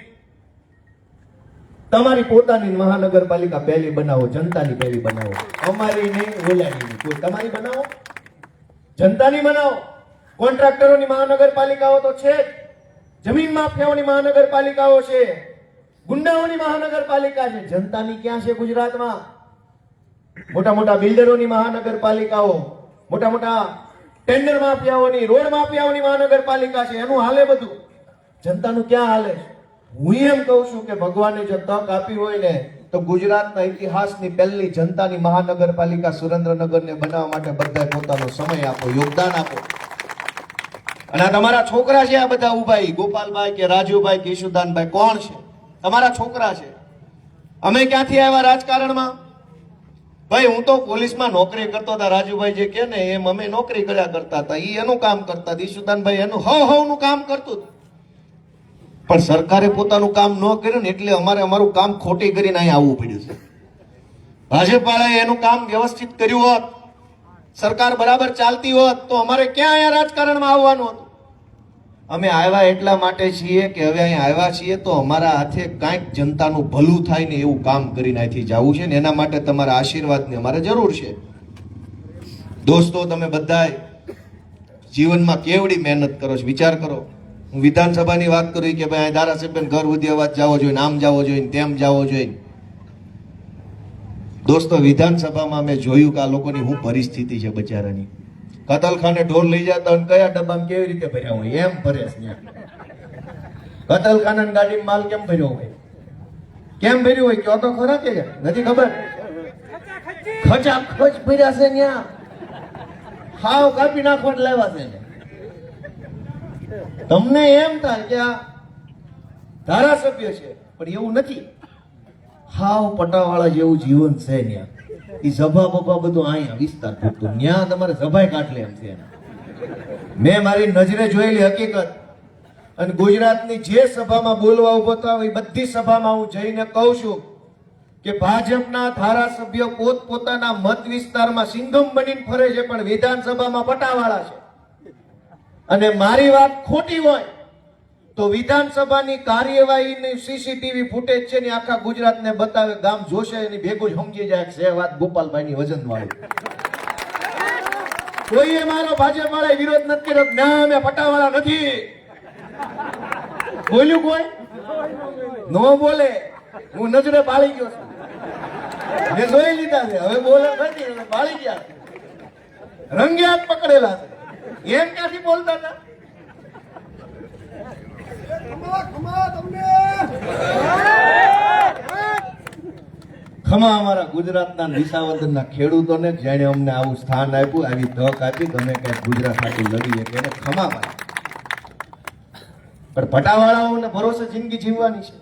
તમારી પોતાની મહાનગરપાલિકા પહેલી બનાવો, જનતાની પહેલી બનાવો. અમારી નહીં, ઓલાની નહીં, કોઈ તમારી બનાવો, જનતાની બનાવો. કોન્ટ્રાક્ટરોની મહાનગરપાલિકાઓ તો છે જ, જમીન માફિયાઓની મહાનગરપાલિકાઓ છે, ગુંડાઓની મહાનગરપાલિકા છે. જનતાની ક્યાં છે ગુજરાતમાં? મોટા મોટા બિલ્ડરોની મહાનગરપાલિકાઓ, મોટા મોટા ટેન્ડર માફિયાઓની, રોડ માફિયાઓની મહાનગરપાલિકા છે. એનું હાલે બધું, જનતાનું ક્યાં હાલે છે? હું એમ કહું છું કે ભગવાને જો તક આપી હોય ને તો ગુજરાતના ઇતિહાસની પહેલી જનતાની મહાનગરપાલિકા સુરેન્દ્રનગરને બનાવવા માટે બધાએ પોતાનો સમય આપો, યોગદાન આપો. અને આ તમારા છોકરા છે, આ બધા ઉભા, ગોપાલભાઈ કે રાજુભાઈ કે ઈશુદાનભાઈ, કોણ છે? તમારા છોકરા છે. અમે ક્યાંથી આવ્યા રાજકારણમાં? ભાઈ, હું તો પોલીસમાં નોકરી કરતો હતા. રાજુભાઈ જે કે ને એમ અમે નોકરી કર્યા કરતા હતા. ઈ એનું કામ કરતા હતા, ઈશુદાનભાઈ એનું હવનું કામ કરતું હતું. પણ સરકારે પોતાનું કામ ન કર્યું ને એટલે અમારે અમારું કામ ખોટી કરીને અહીં આવવું પડ્યું છે. ભાજપ વાળાએ એનું કામ વ્યવસ્થિત કર્યું હોત, સરકાર બરાબર ચાલતી હોત તો અમારે ક્યાં અહીંયા રાજકારણમાં આવવાનું હતું? અમે આવ્યા એટલા માટે છીએ કે હવે અહીંયા આવ્યા છીએ તો અમારા હાથે કાંઈક જનતાનું ભલું થાય ને એવું કામ કરીને અહીંથી જવું છે, ને એના માટે તમારા આશીર્વાદની અમારે જરૂર છે. દોસ્તો, તમે બધા જીવનમાં કેવડી મહેનત કરો છો, વિચાર કરો. હું વિધાનસભાની વાત કરું કે ભાઈ ધારાસભ્યને ઘર સુધી અવાજ જવો જોઈએ, આમ જવો જોઈએ, તેમ જવો જોઈએ. દોસ્તો, વિધાનસભામાં મેં જોયું કે આ લોકોની શું પરિસ્થિતિ છે બચારાની. કતલખાને ઢોર લઈ જતા હોય કયા ડબ્બામાં કેવી રીતે ભર્યા હોય એમ ભરે છે. કતલખાના ગાડીમાં માલ કેમ ભર્યો હોય, કેમ ભર્યું હોય કયો તો ખરા કે નથી ખબર? ખચા ખચ ભર્યા છે ત્યાં, હાવ કાપી નાખવા લાવ્યા છે. તમને એમ થાય કે આ ધારાસભ્ય છે, પણ એવું નથી. હાવ પટાવાળા જેવું જીવન છે ત્યાં. એ સભા બભા બધું અહીંયા વિસ્તાર પૂરતું, ત્યાં તમારે સભાય કાઢલે એમ છે. મેં મારી નજરે જોયેલી હકીકત. અને ગુજરાતની જે સભામાં બોલવા ઉભો થયો એ બધી સભામાં હું જઈને કહું છું કે ભાજપના ધારાસભ્યો પોતપોતાના મત વિસ્તારમાં સિંઘમ બનીને ફરે છે, પણ વિધાનસભામાં પટાવાળા છે. અને મારી વાત ખોટી હોય તો વિધાનસભાની કાર્યવાહીની સીસીટીવી ફૂટેજ છે ને આખા ગુજરાતને બતાવે, ગામ જોશે એની ભેગું જ સમજી જાય છે વાત ગોપાલભાઈની વજન વાળી. કોઈએ મારો ભાજપ વાળા વિરોધ નથી કર્યો, ના અમે પટાવાળા નથી બોલ્યું, કોઈ નો બોલે. હું નજરે પાળી ગયો છું, મેં જોઈ લીધા છે. હવે બોલે નથી, પાળી ગયા, રંગે હાથ પકડેલા છે. એમ ક્યાંથી બોલતા હતા? ખમા તમને ખમા અમારા ગુજરાતના વિસાવદરના ખેડૂતોને જેણે અમને આવું સ્થાન આપ્યું, આવી તક આપી, ગમે ક્યાંક ગુજરાત માટે લડીએ કે એને ખમા પાડે. પણ ભટાવાળાઓને ભરોસે જિંદગી જીવવાની છે.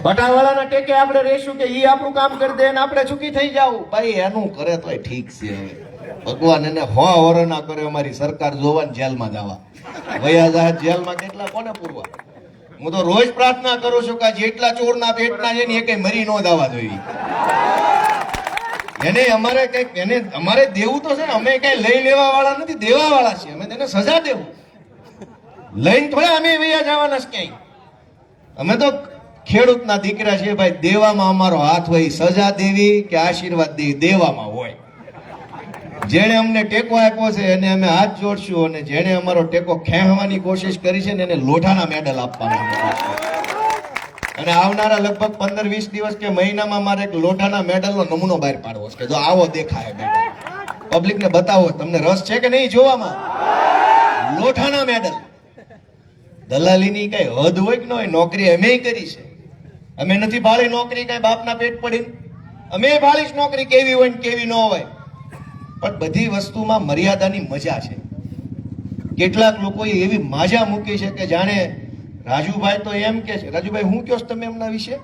ભટાવાળાના ટેકે આપણે રહેશું કે ઈ આપણું કામ કરી દે ને આપણે ચૂકી થઈ જાવ. ભાઈ એનું કરે તોય ઠીક છે. હવે ભગવાન એને વર ના કરે અમારી સરકાર જોવા જેલમાં જવા. વયા જાય જેલમાં કેટલા કોને પૂરવા. હું તો રોજ પ્રાર્થના કરું છું કે જેટલા ચોરના પેટના છે ને એ કઈ મરી ન જવા જોઈએ. એને અમારે દેવું તો છે ને, અમે કઈ લઈ લેવા વાળા નથી, દેવા વાળા છીએ. અમે તેને સજા દેવું, લઈને થોડા અમે વયા જવાના છે ક્યાંય. અમે તો ખેડૂતના દીકરા છીએ ભાઈ. દેવામાં અમારો હાથ હોય. સજા દેવી કે આશીર્વાદ દેવી દેવામાં હોય. જેણે અમને ટેકો આપ્યો છે એને અમે હાથ જોડશું, અને જેણે અમારો ટેકો ખેંચવાની કોશિશ કરી છે ને એને લોઢાના મેડલ આપવાના. અને આવનારા લગભગ 15-20 દિવસ કે મહિનામાં મારે એક લોઢાના મેડલનો નમૂનો બહાર પાડવો છે કે જો આવો દેખાય મેડલ, પબ્લિકને બતાવો. તમને રસ છે કે નહીં જોવામાં? લોઢાના મેડલ. દલાલીની કઈ હદ હોય કે ન હોય? નોકરી અમે કરી છે. અમે નથી ભાળી નોકરી કઈ બાપના પેટ પડીને. અમે ભાળી નોકરી કેવી હોય ને કેવી ન હોય. પણ બધી વસ્તુમાં મર્યાદાની મજા છે. કેટલાક લોકોએ એવી માજા મૂકી છે કે જાણે રાજુભાઈ તો એમ કે છે. રાજુભાઈ હું કહો છો તમે એમના વિશે?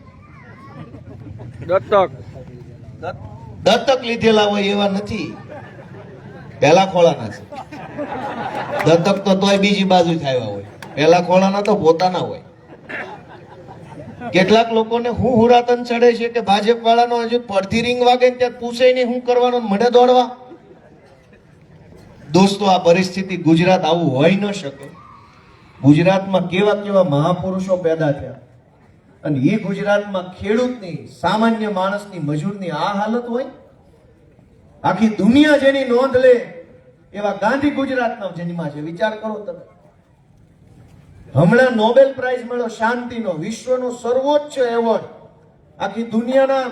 દત્તક લીધેલા હોય એવા નથી, પેલા ખોળાના છે. દત્તક તો તોય બીજી બાજુ થયા હોય, પેલા ખોળાના તો પોતાના હોય. કેટલાક લોકોને હું હુરાતન ચડે છે કે ભાજપ વાળાનો હજુ પડતી રીંગ વાગે ત્યાં પૂછે નહીં હું કરવાનું, મડે દોડવા. દોસ્તો આ પરિસ્થિતિ ગુજરાત આવું હોઈ ન શકે. ગુજરાતમાં કેવા કેવા મહાપુરુષો પેદા થયા, અને એ ગુજરાતમાં ખેડૂતની, સામાન્ય માણસની, મજૂરની આ હાલત હોય. આખી દુનિયા જેની નોંધ લે એવા ગાંધી ગુજરાતના જન્મા છે. વિચાર કરો તમે. હમણાં નોબેલ પ્રાઇઝ મળ્યો શાંતિનો, વિશ્વનો સર્વોચ્ચ એવોર્ડ. આખી દુનિયાના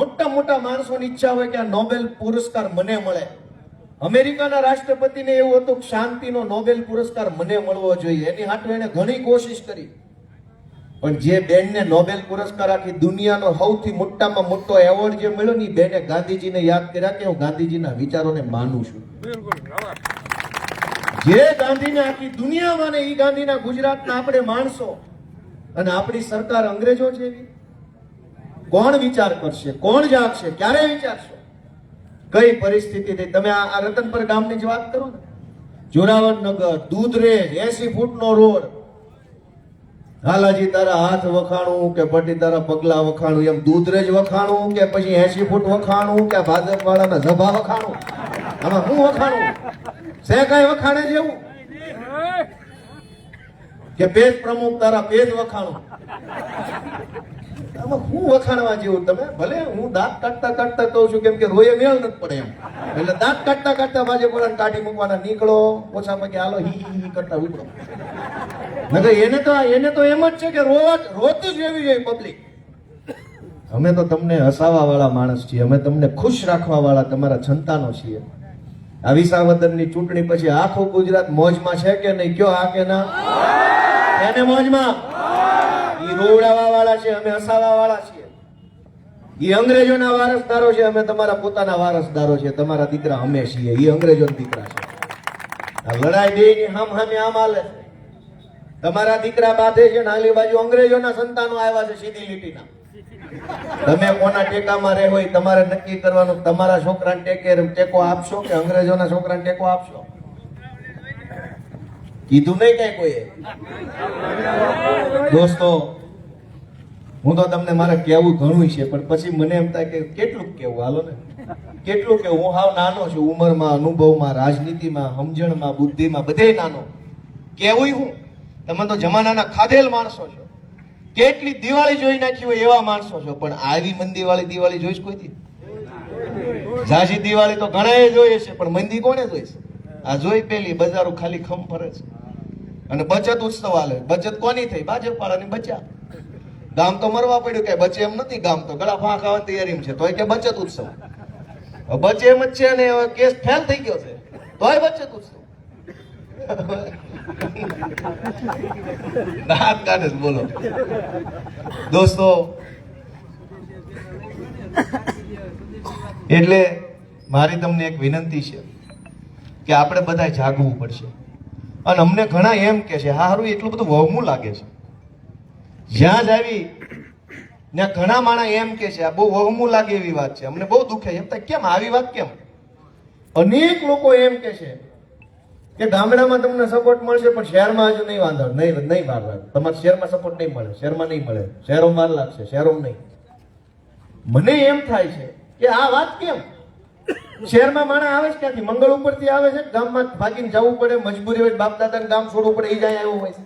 મોટા મોટા માણસોની ઈચ્છા હોય કે આ નોબેલ પુરસ્કાર મને મળે. અમેરિકાના રાષ્ટ્રપતિને એવું હતું કે શાંતિનો નોબેલ પુરસ્કાર મને મળવો જોઈએ. એની હાટુ એને ઘણી કોશિશ કરી, પણ જે બેનને નોબેલ પુરસ્કાર આખી દુનિયાનો સૌથી મોટામાં મોટો એવોર્ડ જે મળ્યો ને, બેને ગાંધીજીને યાદ કર્યા કે હું ગાંધીજીના વિચારોને માનું છું. જે ગાંધીને આખી દુનિયા માને એ ગાંધીના ગુજરાતના આપણે માણસો, અને આપણી સરકાર અંગ્રેજો જેવી. કોણ વિચાર કરશે? કોણ જાગશે? ક્યારે વિચારશે? કઈ પરિસ્થિતિ થઈ? તમે આ રતનપર ગામની જ વાત કરો ને. જોરાવરનગર, દૂધરેજ, 80 ફૂટનો રોડ. હાલાજી તારા હાથ વખાણું કે પટી તારા પગલા વખાણું, એમ દૂધરેજ વખાણું કે પછી 80 ફૂટ વખાણું કે ભાજપ વાળાના સભા વખાણું? આમાં હું વખાણું છે? કઈ વખાણે જેવું કે પેજ પ્રમુખ તારા પેજ વખાણું? આમાં હું વખાણવા જેવું? તમે ભલે હું દાંત કાઢતા કાઢતા કહું છું, કેમ કે રોયે મેળ નથી પડે એમ. એટલે દાંત કાઢતા કાઢતા ભાજપ વાળાને કાઢી મૂકવાના. નીકળો ઓછા પગે, હાલો હી કરતા ઉપડો. એને તો એમ જ છે કે રોતું જ રહેવી જોઈએ પબ્લિક. અમે તો તમને હસાવા વાળા માણસ છીએ, અમે તમને ખુશ રાખવા વાળા તમારા સંતાનો છીએ. આ વિસાવદરની ચૂંટણી પછી આખું ગુજરાત મોજમાં છે કે નહીં? કયો હા કે ના? એને મોજમાં. ઈ રોવડાવા વાળા છે, અમે હસાવા વાળા છીએ. ઈ અંગ્રેજોના વારસદારો છે, અમે તમારા પોતાના વારસદારો છે. તમારા દીકરા અમે છીએ, ઈ અંગ્રેજોના દીકરા છે. આ લડાઈ બેયની હામે આમ હાલે છે. તમારા દીકરા બાંધે છે, નાલી બાજુ અંગ્રેજોના સંતાનો આવ્યા છે સીધી લીટીના. તમે કોના ટેકામાં રહો એ તમારે નક્કી કરવાનું. તમારા છોકરાને ટેકો આપશો કે અંગ્રેજોના છોકરાને ટેકો આપશો? કીધું નહીં કઈ કોઈએ. દોસ્તો, હું તો તમને મારે કહેવું ઘણું છે, પણ પછી મને એમ થાય કે કેટલું કેવું. હાલો ને, કેટલું કેવું. હું હાવ નાનો છું ઉંમરમાં, અનુભવમાં, રાજનીતિમાં, સમજણમાં, બુદ્ધિમાં, બધે નાનો. કેવું હું? તમે તો જમાનાના ખાધેલ માણસો છો. કેટલી દિવાળી જોઈ નાખી હોય એવા માણસો છો, પણ આવી મંદી વાળી દિવાળી જોઈશ કોઈથી? ઝાઝી દિવાળી તો ઘણાએ જોઈએ છે, પણ મંદી કોને જોઈશ? આ જોઈ પેલી બજારો ખાલી ખમ ફરે છે. અને બચત ઉત્સવ હાલે. બચત કોની થઈ? ભાજપ વાળાની બચ્યા. ગામ તો મરવા પડ્યું, કે બચે એમ નથી. ગામ તો ગળા ફાં ખાવાની તૈયારીમાં છે, તોય કે બચત ઉત્સવ. બચે એમ જ છે, અને કેસ ફેલ થઈ ગયો છે, તોય બચત ઉત્સવ. દાંત કાઢે છે, બોલો દોસ્તો. એટલે મારી તમને એક વિનંતી છે કે આપણે બધા જાગવું પડશે. અને અમને ઘણા એમ કે છે હારું એટલું બધું વહમું લાગે છે. જ્યાં જ આવી ત્યાં ઘણા માણસ એમ કે છે આ બહુ વહમું લાગે એવી વાત છે, અમને બહુ દુખે છે. એમ થાય કેમ આવી વાત કેમ? અનેક લોકો એમ કે છે કે ગામડામાં તમને સપોર્ટ મળશે પણ શહેરમાં હજુ નહીં વાંધો, નહીં વાર લાગે. તમારે શહેરમાં સપોર્ટ નહીં મળે, શહેરમાં નહીં મળે, શહેરોમાં વાર લાગશે, શહેરોમાં નહીં. મને એમ થાય છે કે આ વાત કેમ? શહેરમાં માણસ આવે છે ક્યાંથી? મંગળ ઉપરથી આવે છે, ગામમાં ભાગીને જવું પડે, મજબૂરી હોય, બાપ દાદાને ગામ છોડવું પડે, એ જાય આવ્યું હોય છે,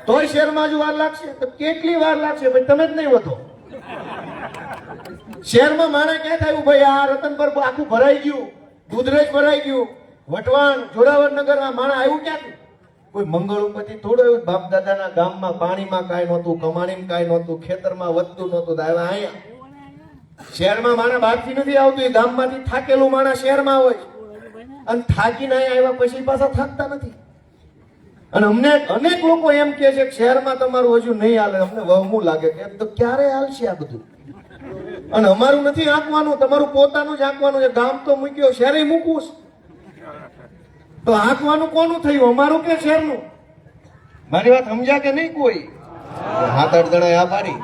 તોય શહેરમાં હજુ વાર લાગશે. તો કેટલી વાર લાગશે ભાઈ? તમે જ નહીં વધો. શહેરમાં માણસ ક્યાં થયું ભાઈ? આ રતનપર આખું ભરાઈ ગયું, દૂધરેજ ભરાઈ ગયું, વટવાણ, જોરાવરનગર આ માણસ આવ્યું ક્યાંથી? કોઈ મંગળ ઉપરથી થોડો એવું બાપ દાદાના ગામમાં પાણીમાં કાંઈ નહોતું, કમાણીમાં કાંઈ નહોતું, ખેતરમાં વધતું નહોતું, આવ્યા અહીંયા. શહેરમાં માણસ બહારથી નથી આવતું, એ ગામમાંથી થાકેલું માણસ શહેરમાં હોય અને થાકીને અહીંયા આવ્યા પછી પાછા થાકતા નથી. અને અમને અનેક લોકો એમ કે છે કે શહેરમાં તમારું હજુ નહીં હાલે. અમને વહમું લાગે કે તો ક્યારે હાલશે આ બધું? અને અમારું નથી આંકવાનું, તમારું પોતાનું જ આંકવાનું છે. ગામ તો મૂક્યો, શહેરે મૂકવું છે. તો આંકવાનું કોનું થયું, અમારું કે શહેરનું? મારી વાત સમજ્યા કે નહીં? કોઈ હાથ અડધડા આ પાડી.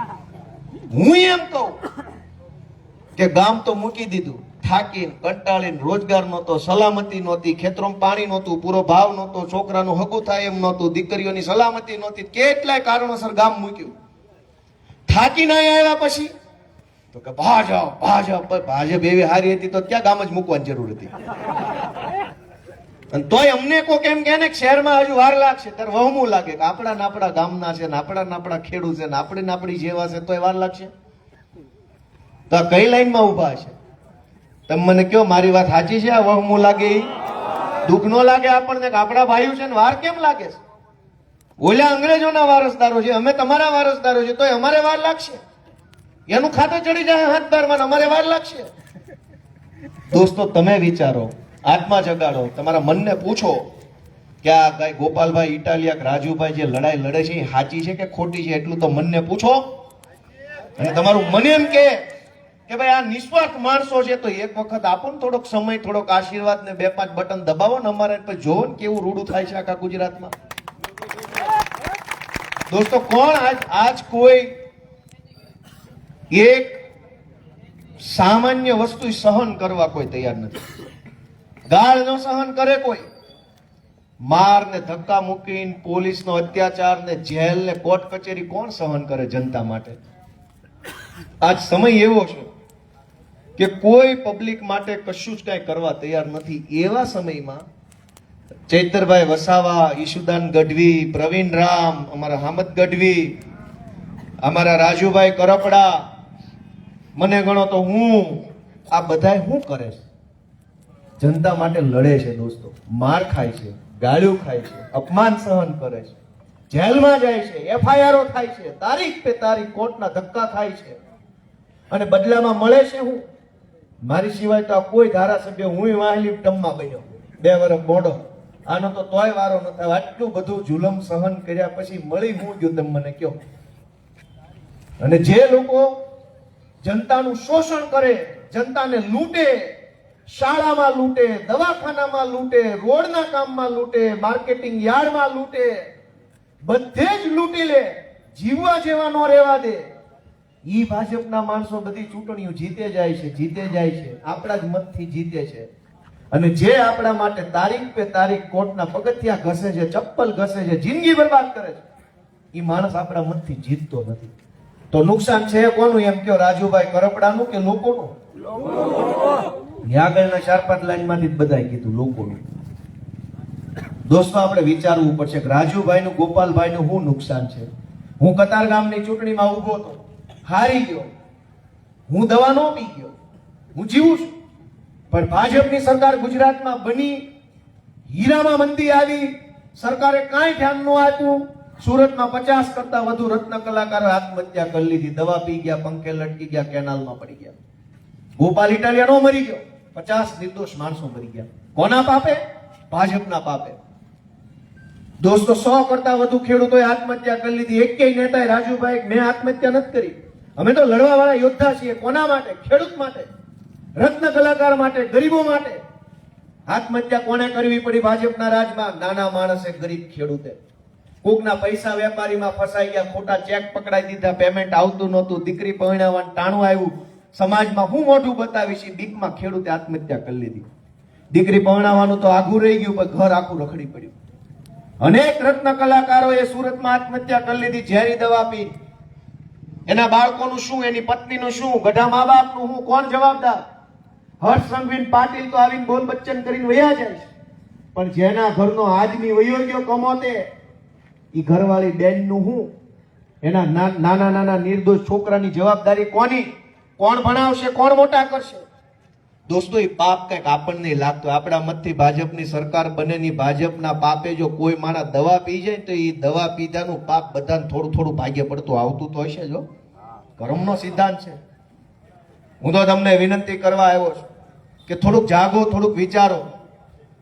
હું એમ કહું કે ગામ તો મૂકી દીધું, થાકીને કંટાળીને, રોજગાર નહોતો, સલામતી નહોતી, ખેતરોમાં પાણી નહોતું, પૂરો ભાવ નહોતો, છોકરાનું હગું થાય એમ નહોતું, દીકરીઓની સલામતી નહોતી, કેટલાય કારણોસર ગામ મૂક્યું. થાકીને આવ્યા પછી તો કે ભાજપ એવી હારી હતી તો ક્યાં ગામ જ મૂકવાની જરૂર હતી? અને તોય અમને કોક એમ કે ને શહેરમાં હજુ વાર લાગશે, ત્યારે વહમું લાગે કે આપણા ને આપણા ગામના છે ને આપણા ખેડૂત છે ને આપણી જેવા છે તોય વાર લાગશે. તો આ કઈ લાઈનમાં ઉભા છે? તમે મને કહો, મારી વાત સાચી છે? આ વહમું લાગે, દુઃખ નો લાગે આપણને કે આપણા ભાઈઓ છે ને વાર કેમ લાગે છે? ઓલા અંગ્રેજોના વારસદારો છે, અમે તમારા વારસદારો છે, તોય અમારે વાર લાગશે. એનું ખાતે ચડી જાય હાથદારમાં, અમારે વાર લાગશે. દોસ્તો તમે વિચારો, આત્મા જગાડો, તમારા મનને પૂછો કે આ કઈ ગોપાલભાઈ ઇટાલિયા કે રાજુભાઈ જે લડાઈ લડે છે એ સાચી છે કે ખોટી છે? એટલું તો મનને પૂછો. અને તમારું મન એમ કે ભાઈ આ નિસ્વાર્થ માણસો છે તો એક વખત આપો ને થોડોક સમય, થોડોક આશીર્વાદ ને 2-5 બટન દબાવો ને અમારે, પછી જોવો ને કેવું રૂડું થાય છે આખા ગુજરાતમાં. દોસ્તો કોણ આજ કોઈ એક સામાન્ય વસ્તુ સહન કરવા કોઈ તૈયાર નથી. ગાળ ન સહન કરે કોઈ, માર ને ધક્કા મૂકીને, પોલીસનો અત્યાચાર ને જેલ ને કોર્ટ કચેરી કોણ સહન કરે જનતા માટે? આજ સમય એવો છે કે કોઈ પબ્લિક માટે કશું જ કઈ કરવા તૈયાર નથી. એવા સમયમાં ચૈતરભાઈ વસાવા, ઈશુદાન ગઢવી, પ્રવીણ રામ, અમારા હામદ ગઢવી, અમારા રાજુભાઈ કરપડા, મને ગણો તો હું, આ બધા શું કરે છે? જનતા માટે લડે છે દોસ્તો. માર ખાય છે, ગાળ્યું ખાય છે, અપમાન સહન કરે છે, જેલમાં જાય છે, એફઆઈઆરો થાય છે, તારીખ પે તારીખ કોર્ટના ધક્કા ખાય છે. અને બદલામાં મળે છે હું? મારી સિવાય તો કોઈ ધારાસભ્ય, હું વાહેલી ટમમાં બન્યો 2 વર્ષ મોડો, આનો તો તોય વારો ન થાય. આટલું બધું જુલમ સહન કર્યા પછી મળી હું ગયું? તમે મને કહો. અને જે લોકો જનતાનું શોષણ કરે, જનતાને લૂંટે, શાળામાં લૂંટે, દવાખાનામાં લૂંટે, રોડના કામમાં લૂંટે, માર્કેટિંગ યાર્ડમાં લૂંટે, બધે જ લૂંટી લે, જીવવા જેવા નો રહેવા દે, ઈ ભાજપના માણસો બધી ચૂંટણીઓ જીતે જાય છે, આપણા જ મતથી જીતે છે. અને જે આપણા માટે તારીખ પે તારીખ કોર્ટના પગથિયા ઘસે છે, ચપ્પલ ઘસે છે, જિંદગી બરબાદ કરે છે, ઈ માણસ આપણા મતથી જીતતો નથી. તો નુકસાન છે કોનું? એમ કયો રાજુભાઈ કરપડાનું કે લોકોનું? આગળના 4-5 લાઈનમાંથી જ બધાએ કીધું લોકોનું. દોસ્તો આપણે વિચારવું પડશે કે રાજુભાઈનું, ગોપાલભાઈનું શું નુકસાન છે? હું કતાર ગામની ચૂંટણીમાં ઉભો હતો, હારી ગયો, હું દવા નો પી ગયો, હું જીવું છું, પણ ભાજપની સરકાર ગુજરાતમાં બની, હીરામાં મંદી આવી, સરકારે કાંઈ ધ્યાન ન આપ્યું. સુરતમાં 50 કરતા વધુ રત્ન કલાકારો આત્મહત્યા કરી લીધી, દવા પી ગયા, પંખે લટકી ગયા, કેનાલમાં પડી ગયા. ગોપાલ ઇટાલિયા નો મરી ગયો, 50 નિર્દોષ માણસો મરી ગયા. કોના પાપે? ભાજપના પાપે. દોસ્તો 100 કરતા વધુ ખેડૂતોએ આત્મહત્યા કરી લીધી. એકેય નેતાએ રાજુભાઈ મેં આત્મહત્યા નથી કરી. અમે તો લડવા વાળા યોદ્ધા છીએ. કોના માટે? ખેડૂત માટે, રત્ન કલાકાર માટે, ગરીબો માટે. આત્મહત્યા કોને કરવી પડી ભાજપના રાજમાં? નાના માણસે, ગરીબ ખેડૂતે. કોકના પૈસા વેપારીમાં ફસાઈ ગયા, ખોટા ચેક પકડાઈ દીધા, પેમેન્ટ આવતું નહોતું, દીકરી પરણાવવાનું ટાણું આવ્યું, સમાજમાં હું મોઢું બતાવીશ એ બીકમાં ખેડૂતે આત્મહત્યા કરી લીધી. દીકરી પરણાવવાનું તો આઘું રહી ગયું, પણ ઘર આખું રખડી પડ્યું. અનેક રત્ન કલાકારોએ સુરતમાં આત્મહત્યા કરી લીધી ઝેરી દવા પી. એના બાળકોનું શું, એની પત્નીનું શું, ગઢા મા બાપનું શું, કોણ જવાબદાર? હર્ષ સંઘવી પાટીલ તો આવીને બોલ બચ્ચન કરીને વયા જાય છે, પણ જેના ઘરનો આદમી વયો ગયો કમોતે, ઈ ઘરવાળી બેનનું શું? એના નાના નાના નિર્દોષ છોકરાની જવાબદારી કોની? કોણ ભણાવશે? કોણ મોટા કરશે? દોસ્તો, એ પાપ કઈક આપણને લાગતો. આપણા મતથી ભાજપની સરકાર બનેની ભાજપના પાપે જો કોઈ માણસ દવા પી જાય તો એ દવા પીધાનું પાપ બધાને થોડું થોડું ભાગ્ય પડતું આવતું તો હશે. જો કર્મનો સિદ્ધાંત છે. હું તો તમને વિનંતી કરવા આવ્યો છું કે થોડુંક જાગો, થોડુંક વિચારો.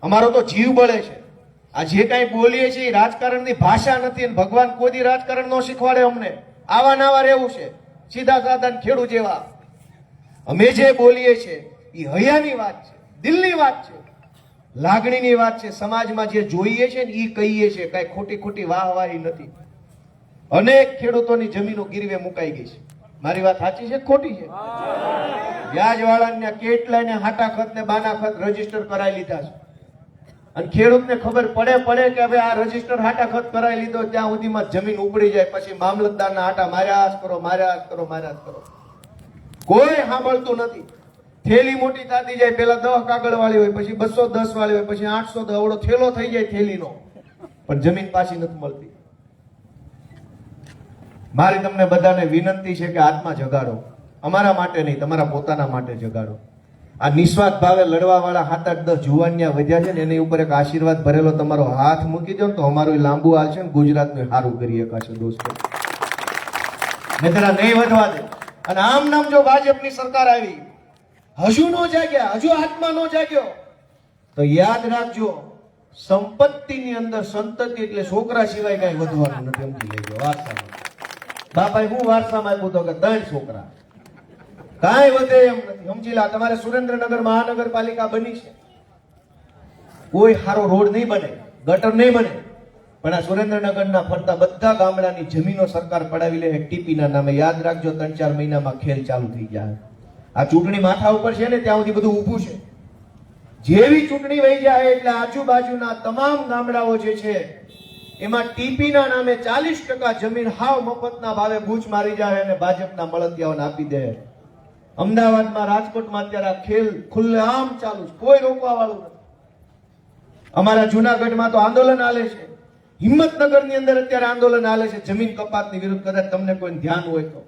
અમારો તો જીવ બળે છે. આ જે કાંઈ બોલીએ છીએ એ રાજકારણની ભાષા નથી, અને ભગવાન કોઈ દી રાજકારણ ન શીખવાડે અમને. આવા નાવા રહેવું છે, સીધા સાધા ખેડૂત જેવા. અમે જે બોલીએ છીએ એ હૈયાની વાત છે, દિલની વાત છે, લાગણીની વાત છે. સમાજમાં જે જોઈએ છે ને એ કહીએ છીએ, કાંઈ ખોટી ખોટી વાહવાહી નથી. અનેક ખેડૂતોની જમીનો ગીરવે મુકાઈ ગઈ છે. મારી વાત સાચી છે ખોટી છે? વ્યાજવાળાને કેટલાયને હાટા ખત ને બાના ખત રજીસ્ટર કરાવી લીધા છે, અને ખેડૂતને ખબર પડે કે હવે આ રજીસ્ટર હાટા ખત કરાવી લીધો ત્યાં સુધીમાં જમીન ઉપડી જાય, પછી મામલતદારના હાટા માર્યા જ કરો, માર્યા જ કરો, માર્યા જ કરો. કોઈ સાંભળતું નથી. થેલી મોટી થતી જાય, પેલા 10 કાગળ વાળી હોય, પછી 210 વાળી હોય, પછી 800 અવળો થેલો થઈ જાય થેલીનો, પણ જમીન પાછી નથી મળતી. મારી તમને બધાને વિનંતી છે કે આત્મા જગાડો. અમારા માટે નહીં, તમારા પોતાના માટે જગાડો. આ નિસ્વાર્થ ભાવે લડવા વાળા 7-8-10 જુવાનિયા વધ્યા છે ને, એની ઉપર એક આશીર્વાદ ભરેલો તમારો હાથ મૂકી દો તો અમારું લાંબુ હાલ છે ને ગુજરાતનું સારું કરી શકાશે દોસ્તો. નહીંતર નહીં વધવા દે. અને આમ નામ જો ભાજપની સરકાર આવી, હજુ નો જાગ્યા, હજુ આત્મા નો જાગ્યો, તો યાદ રાખજો, સંપત્તિની અંદર સંતતિ એટલે છોકરા સિવાય કઈ વધવાનું નથી. સમજી લેજો. વારસામાં બાપાએ હું વારસામાં આપ્યું તો કે 3 છોકરા, કાંઈ વધે એમ નથી. સમજી લા. તમારે સુરેન્દ્રનગર મહાનગરપાલિકા બની છે, કોઈ સારો રોડ નહીં બને, ગટર નહીં બને, પણ આ સુરેન્દ્રનગરના ફરતા બધા ગામડાની જમીનો સરકાર પડાવી લે ટીપીના નામે. યાદ રાખજો, 3-4 મહિનામાં ખેલ ચાલુ થઈ જાય. આ ચૂંટણી માથા ઉપર છે ને ત્યાં સુધી બધું ઊભું છે. જેવી ચૂંટણી વહી જાય એટલે આજુબાજુના તમામ ગામડાઓ જે છે એમાં ટીપીના નામે 40% જમીન હાવ મફતના ભાવે બૂચ મારી જાય અને ભાજપના મળતિયાઓને આપી દે. અમદાવાદમાં, રાજકોટમાં અત્યારે આ ખેલ ખુલ્લેઆમ ચાલુ છે, કોઈ રોકવા વાળું નથી. અમારા જુનાગઢમાં તો આંદોલન હાલે છે. હિંમતનગરની અંદર અત્યારે આંદોલન હાલે છે જમીન કપાતની વિરુદ્ધ. કદાચ તમને કોઈ ધ્યાન હોય તો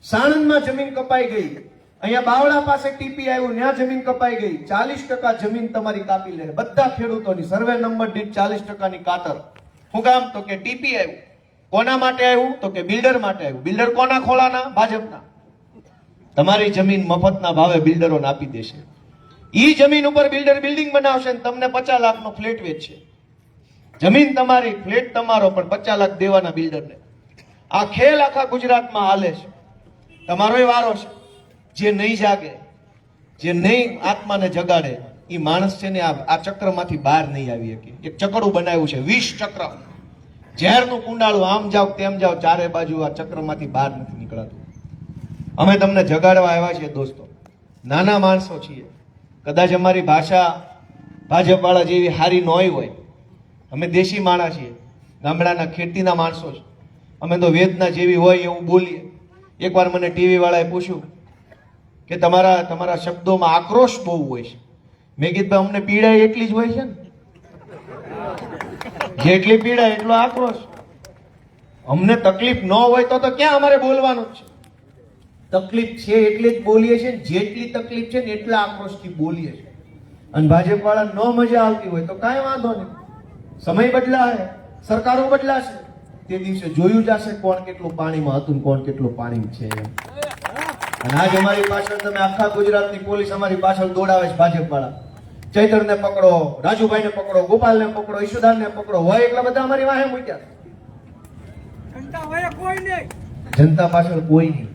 સાણંદમાં જમીન કપાઈ ગઈ, અહીંયા બાવળા પાસે ટીપી આવ્યું, ત્યાં જમીન કપાઈ ગઈ. 40% જમીન તમારી કાપી લે બધા ખેડૂતોની. સર્વે નંબર દીઠ 40%ની કાતર. શું કામ? તો કે ટીપી આવ્યું. કોના માટે આવ્યું? તો કે બિલ્ડર માટે આવ્યું. બિલ્ડર કોના ખોળાના? ભાજપના. તમારી જમીન મફતના ભાવે બિલ્ડરોને આપી દેશે. ઈ જમીન ઉપર બિલ્ડર બિલ્ડિંગ બનાવશે ને તમને 50 લાખનો ફ્લેટ વેચશે. જમીન તમારી, ફ્લેટ તમારો, પણ 50 લાખ દેવાના બિલ્ડરને. આ ખેલ આખા ગુજરાતમાં હાલે છે. તમારો એ વારો છે. જે નહીં જાગે, જે નહીં આત્માને જગાડે, એ માણસ છે ને આ ચક્રમાંથી બહાર નહીં આવી શકે. એક ચક્કડું બનાવ્યું છે, 20 ચક્ર, ઝેરનું કુંડાળું. આમ જાવ તેમ જાવ, ચારે બાજુ આ ચક્રમાંથી બહાર નથી નીકળાતું. અમે તમને જગાડવા આવ્યા છીએ દોસ્તો. નાના માણસો છીએ, કદાચ અમારી ભાષા ભાજપવાળા જેવી હારી ન હોય. અમે દેશી માણસ છીએ, ગામડાના ખેતીના માણસો છે. અમે તો વેદના જેવી હોય એવું બોલીએ. એકવાર મને ટીવી વાળાએ પૂછ્યું કે તમારા શબ્દોમાં આક્રોશ બહુ હોય છે. મેં કીધું અમને પીડા એટલી જ હોય છે ને, જેટલી પીડા એટલો આક્રોશ. અમને તકલીફ ન હોય તો ક્યાં અમારે બોલવાનું છે? તકલીફ છે એટલે જ બોલીએ છીએ. જેટલી તકલીફ છે ને એટલા આક્રોશથી બોલીએ છીએ. અને ભાજપ વાળા ન મજા આવતી હોય તો કાંઈ વાંધો નહીં. સમય બદલાશે, સરકારો બદલાશે, તે દિવસે જોયું જશે કોણ કેટલું પાણીમાં હતું, કોણ કેટલું પાણી છે. અને આજ અમારી પાછળ તમે આખા ગુજરાતની પોલીસ અમારી પાછળ દોડાવે છે ભાજપ વાળા. ચૈતરને પકડો, રાજુભાઈને પકડો, ગોપાલને પકડો, ઈશુદાનને પકડો, હોય એટલા બધા અમારી વાહે મૂક્યા. જનતા પાછળ કોઈ નહીં,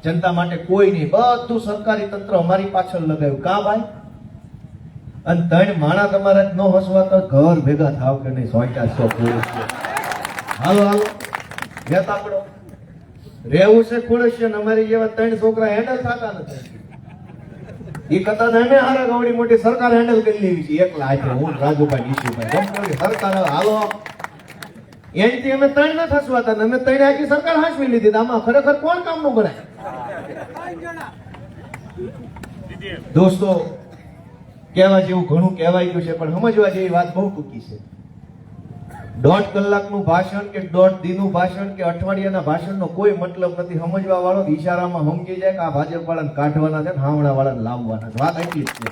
જનતા માટે કોઈ નહીં, બધું સરકારી તંત્ર અમારી પાછળ લગાવ્યું. કા ભાઈ? અને 3 માણા તમારે ન હસવા તો ઘર ભેગા થાવ કે નહીં? 100 પોલીસ છે. હાલો હાલો લેતા પડો. રહેવું છે ખુડશીએ ને અમારી જેવા 3 છોકરા હેન્ડલ થતા નથી. એ કરતા અમે હારા ગવડી મોટી સરકાર હેન્ડલ કરી લેવી છે એકલા હાથે. હું રાજુભાઈ ઈશુભાઈ કંપની સરકાર હાલો એનથી અમે 3 ન થસવાતા ને અમે 3 આખી સરકાર હાંસવી લીધી. આમાં ખરેખર કોણ કામનું ગણાય? દોસ્તો, કહેવા જેવું ઘણું કહેવાય ગયું છે, પણ સમજવા જેવી વાત બહુ ટૂંકી છે. 1.5 કલાકનું ભાષણ કે 1.5 દિનનું ભાષણ કે અઠવાડિયાના ભાષણનો કોઈ મતલબ નથી. સમજવા વાળો ઈશારામાં સમજી જાય કે આ ભાજપ વાળાને કાઢવાના છે ને હાવણા વાળાને લાવવાના છે. વાત એટલી જ છે.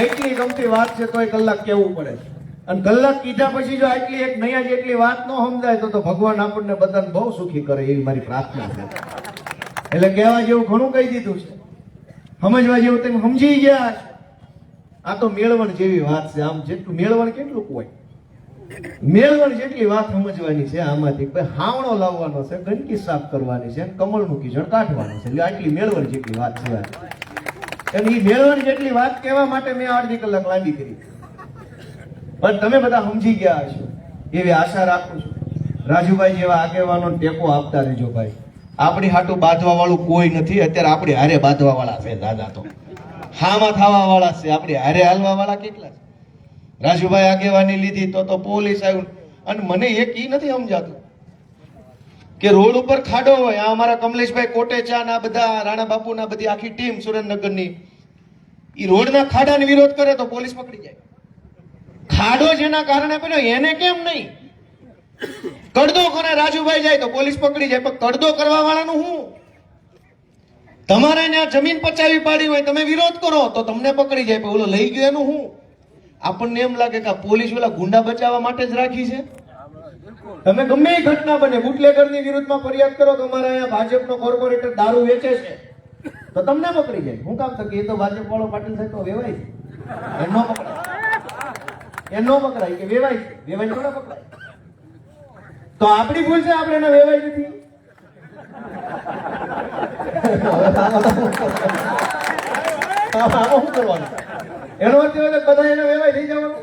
એટલી ગમતી વાત છે તોય કલાક કેવું પડે છે. અને કલાક કીધા પછી જો આટલી એક નયા જેટલી વાત ન સમજાય તો ભગવાન આપણને બધાને બહુ સુખી કરે એવી મારી પ્રાર્થના છે. એટલે કહેવા જેવું ઘણું કહી દીધું છે, સમજવા જેવું તમે સમજી ગયા છો. આ તો મેળવણ જેવી વાત છે. આમ જેટલું મેળવણ કેટલું હોય, મેળવણ જેટલી વાત સમજવાની છે આમાંથી. હાવણો લાવવાનો છે, ગંદકી સાફ કરવાની છે, કમળનું કીચડ કાઢવાનું છે. એટલે આટલી મેળવણ જેટલી વાત છે. અને એ મેળવણ જેટલી વાત કહેવા માટે મેં 1.5 કલાક લાંબી કરી, પણ તમે બધા સમજી ગયા હશો એવી આશા રાખું છું. રાજુભાઈ જેવા આગેવાનો ટેકો આપતા રહેજો ભાઈ. આપણી હાટું બાંધવા વાળું કોઈ નથી. અત્યારે આપણે હારે બાંધવા વાળા છે દાદા, તો હામાં થવા વાળા છે. આપણે હારે હાલવા વાળા કેટલા છે? રાજુભાઈ આગેવાની લીધી તો પોલીસ આવ્યું. અને મને એક ઈ નથી સમજાતું કે રોડ ઉપર ખાડો હોય, આ અમારા કમલેશભાઈ કોટેચા ના બધા રાણા બાપુ ના બધી આખી ટીમ સુરેન્દ્રનગરની ઈ રોડના ખાડાને વિરોધ કરે તો પોલીસ પકડી જાય. ખાડો જેના કારણે બન્યો એને કેમ નહીં? કડદો કરે રાજુભાઈ જાય તો પોલીસ પકડી જાય. પણ કડદો કરવા વાળાનું શું? તમારે ત્યાં જમીન પચાવી પાડી હોય, તમે વિરોધ કરો તો તમને પકડી જાય. પણ ઓલો લઈ ગયો એનું શું? આપણને એમ લાગે કે પોલીસ ઓલા ગુંડા બચાવવા માટે જ રાખી છે. તમે ગમે એ ઘટના બને, બુટલેગરની વિરુદ્ધમાં ફરિયાદ કરો કે અમારા અહીંયા ભાજપનો કોર્પોરેટર દારૂ વેચે છે તો તમને પકડી જાય. હું કામ થકે? એ તો ભાજપ વાળો પાટીલ થાય તો વેવાય છે, એનો પકડાય, એનો પકડાય કે વેવાય છે? વેવાય થોડા પકડાય. તો આપણી ભૂલ છે, આપણે એને વેવાય નથી. શું કરવાનું? એનો અર્થ એ બધા એને વેવાય થઈ જવાનું.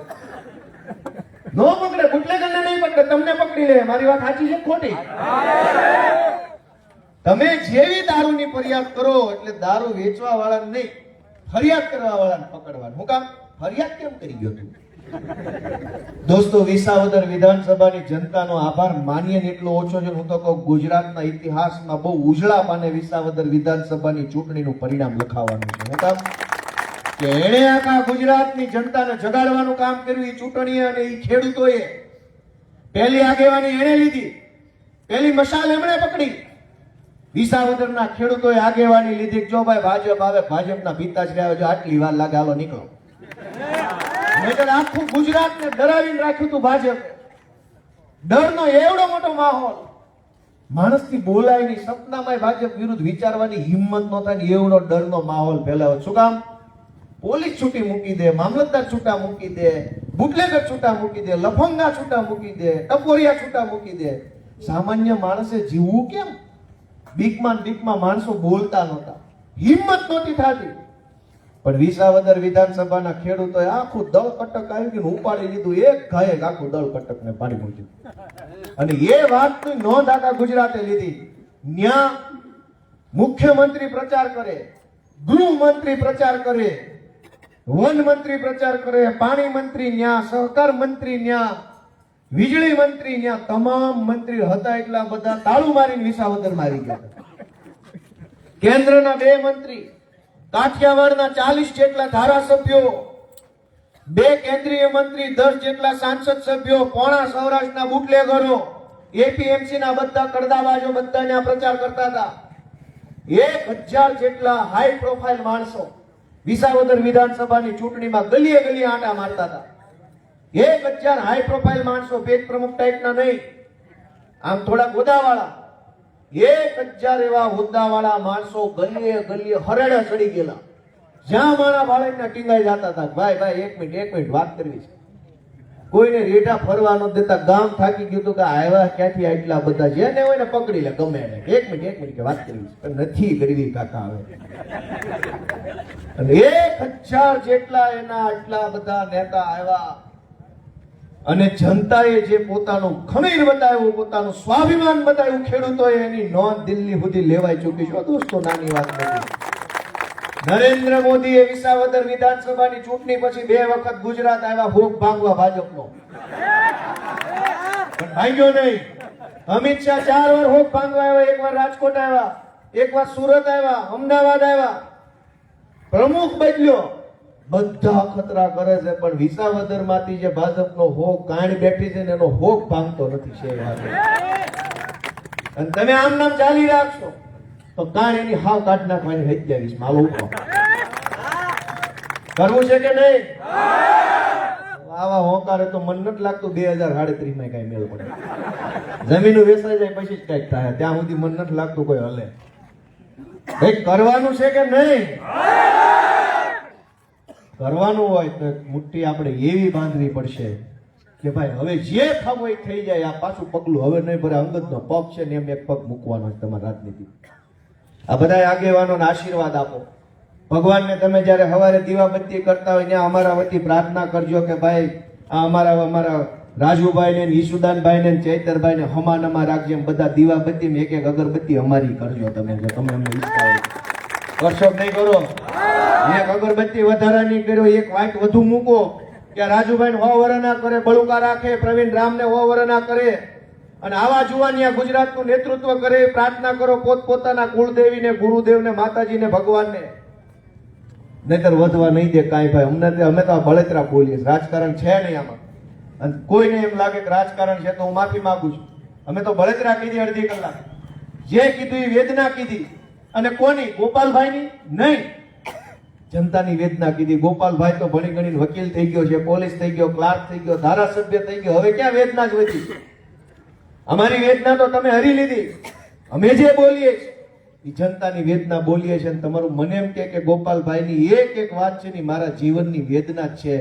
નો પકડે, બુટલેગરને નહીં પકડે, તમને પકડી લે. મારી વાત સાચી છે ખોટી? તમે જેવી દારૂની ફરિયાદ કરો એટલે દારૂ વેચવા વાળાને નહીં, ફરિયાદ કરવા વાળાને પકડવાનું. હું કામ? ફરિયાદ કેમ કરી ગયો તું? દોસ્તો, વિસાવદર વિધાનસભાની જનતાનો આભાર માનીએ ને એટલો ઓછો છે. હું તો કહું ગુજરાતના ઇતિહાસમાં બહુ ઉજળા પાને વિસાવદર વિધાનસભાની ચૂંટણીનું પરિણામ લખાવાનું છે. હું કામ? કે એણે આખા ગુજરાતની જનતાને જગાડવાનું કામ કર્યું. એ ચૂંટણી અને એ ખેડૂતોએ પહેલી આગેવાની એણે લીધી, પહેલી મશાલ એમણે પકડી. વિસાવદરના ખેડૂતોએ આગેવાની લીધી. જો ભાઈ ભાજપ આવે, ભાજપના પિતાશ્રી આવે, જો આટલી વાર લાગે હાલો નીકળો. નહીંતર આખું ગુજરાતને ડરાવીને રાખ્યું હતું ભાજપ. ડરનો એવડો મોટો માહોલ, માણસથી બોલાય નહીં, સપનામાં ભાજપ વિરુદ્ધ વિચારવાની હિંમત ન થાય, એવડો ડરનો માહોલ ફેલાયો. શું કામ? પોલીસ છૂટી મૂકી દે, મામલતદાર છૂટા મૂકી દે, બુટલેગર છૂટા મૂકી દે, લફંગા છૂટા મૂકી દે, ટપોરિયા છૂટા મૂકી દે. સામાન્ય માણસે જીવવું કેમ? બીકમાં માણસો બોલતા નહોતા, હિંમત નહોતી થતી. પણ વિસાવદર વિધાનસભાના ખેડૂતોએ આખું દળ કટક આવી ગયું, ઉપાડી લીધું. એક ઘાયે આખું દળ કટકને પાડી મૂક્યું. અને એ વાતની નોંધ આખા ગુજરાતે લીધી. ન્યા મુખ્યમંત્રી પ્રચાર કરે, ગૃહમંત્રી પ્રચાર કરે, વન મંત્રી પ્રચાર કરે, પાણી મંત્રી ન્યા, સહકાર મંત્રી ન્યા, વીજળી મંત્રી ન્યા, તમામ મંત્રી હતા એટલા બધા તાળું મારીને વિસાવદર મારી ગયા. કેન્દ્રના 2 મંત્રી, કાઠિયાવાડના 40 જેટલા ધારાસભ્યો, 2 કેન્દ્રીય મંત્રી, 10 જેટલા સાંસદ સભ્યો, પોણા સૌરાષ્ટ્રના બુટલેગરો, એપીએમસી ના બધા કડદાબાજો બધાને પ્રચાર કરતા હતા. 1000 જેટલા હાઈ પ્રોફાઇલ માણસો વિસાવદર વિધાનસભાની ચૂંટણીમાં ગલીએ ગલીએ આંટા મારતા હતા. 1000 હાઈ પ્રોફાઇલ માણસો, પેજ પ્રમુખ ટાઈપના નહીં, આમ થોડા હોદ્દાવાળા. 1000 એવા હોદ્દાવાળા માણસો ગલીએ ગલીએ હરેડે ચડી ગયેલા. જ્યાં માણા ભાળીને ટીંગાઈ જતા હતા ભાઈ ભાઈ એક મિનિટ વાત કરવી છે. કોઈને રેઢા ફરવા ન દેતા. ગામ થાકી ગયું હતું કે આવ્યા ક્યાંથી આટલા બધા, જેને હોય ને પકડી લે ગમે એને. એક મિનિટ કે વાત કરવી છે પણ નથી કરવી કાકા હવે. અને 1000 જેટલા એના આટલા બધા નેતા આવ્યા અને જનતાએ જે પોતાનું ખમીર બતાવ્યું, પોતાનું સ્વાભિમાન બતાવ્યું, ખેડૂતોએ એની નોંધ દિલ્હી સુધી લેવાઈ ચૂકી છે દોસ્તો, નાની વાત નથી. નરેન્દ્ર મોદીએ વિસાવદર વિધાનસભાની ચૂંટણી પછી 2 વખત ગુજરાત આવ્યા ભોગ ભાંગવા ભાજપનો, પણ ભાંગ્યો નહીં. અમિત શાહ 4 વાર ભોગ ભાંગવા આવ્યા, 1 વાર રાજકોટ આવ્યા, 1 વાર સુરત આવ્યા, અમદાવાદ આવ્યા, પ્રમુખ બદલ્યો. બધા ખતરા કરે છે પણ વિસાવદર માંથી જે ભાજપનો હોક કાંડ બેઠી છે ને એનો હોક ભાંગતો નથી છે વાત. અને તમે આમ નામ ચાલી રાખશો તો કાંડ એની હાવ કાઢ નાખવાની 27 માલો ઉઠો. કરવું છે કે નહીં? આવા હોકારે તો મન નથી લાગતું 2037 માં કઈ મેળ પડે. જમીન વેચાઈ જાય પછી જ કઈક થાય, ત્યાં સુધી મન નથી લાગતું કોઈ હલે. ભાઈ કરવાનું છે કે નહીં? કરવાનું હોય તો મુઠ્ઠી આપણે એવી બાંધવી પડશે કે ભાઈ હવે જે થવું એ થઈ જાય. આ પાછું પગલું હવે નહીં ભરે, અંગતનો પગ છે ને એમ એક પગ મૂકવાનો છે તમારી રાજનીતિ. આ બધા આગેવાનોને આશીર્વાદ આપો. ભગવાનને તમે જ્યારે સવારે દીવાબત્તી કરતા હોય ત્યાં અમારા વતી પ્રાર્થના કરજો કે ભાઈ આ અમારા રાજુભાઈ ને ઈસુદાનભાઈ ને ચૈતરભાઈ ને હમાનમાં રાખજો. એમ બધા દીવાબત્તી એક એક અગરબત્તી અમારી કરજો તમે, જો તમે અમને ઈચ્છા હોય. કરશો નહીં કરો? એક અગરબત્તી વધારાની કર્યો, એક વાઇટ વધુ મૂકો કે રાજુભાઈ 100 વર્ષના કરે, બળુકા રાખે, પ્રવીણ રામને 100 વર્ષના કરે. અને આવા જુવાનિયા ગુજરાતનું નેતૃત્વ કરે. પ્રાર્થના કરો પોતપોતાના કુળદેવીને, ગુરુદેવને, માતાજીને, ભગવાનને. નહીતર વધવા નહીં દે કાંઈ ભાઈ. અમે તો આ બળતરા બોલીએ, રાજકારણ છે નહીં આમાં. અને કોઈને એમ લાગે કે રાજકારણ છે તો હું માફી માંગુ છું. અમે તો બળતરા કીધી અડધી કલાક, જે કીધું એ વેદના કીધી. અને કોની? ગોપાલભાઈની નહીં, જનતાની વેદના કીધી. ગોપાલભાઈ તો ભણી ગણીને વકીલ થઈ ગયો છે, પોલીસ થઈ ગયો, ક્લાર્ક થઈ ગયો, ધારાસભ્ય થઈ ગયો. હવે ક્યાં વેદના જ વધી? અમારી વેદના તો તમે હરી લીધી. અમે જે બોલીએ છીએ એ જનતાની વેદના બોલીએ છીએ. તમારું મને એમ કે ગોપાલભાઈની એક વાત છે ને મારા જીવનની વેદના જ છે,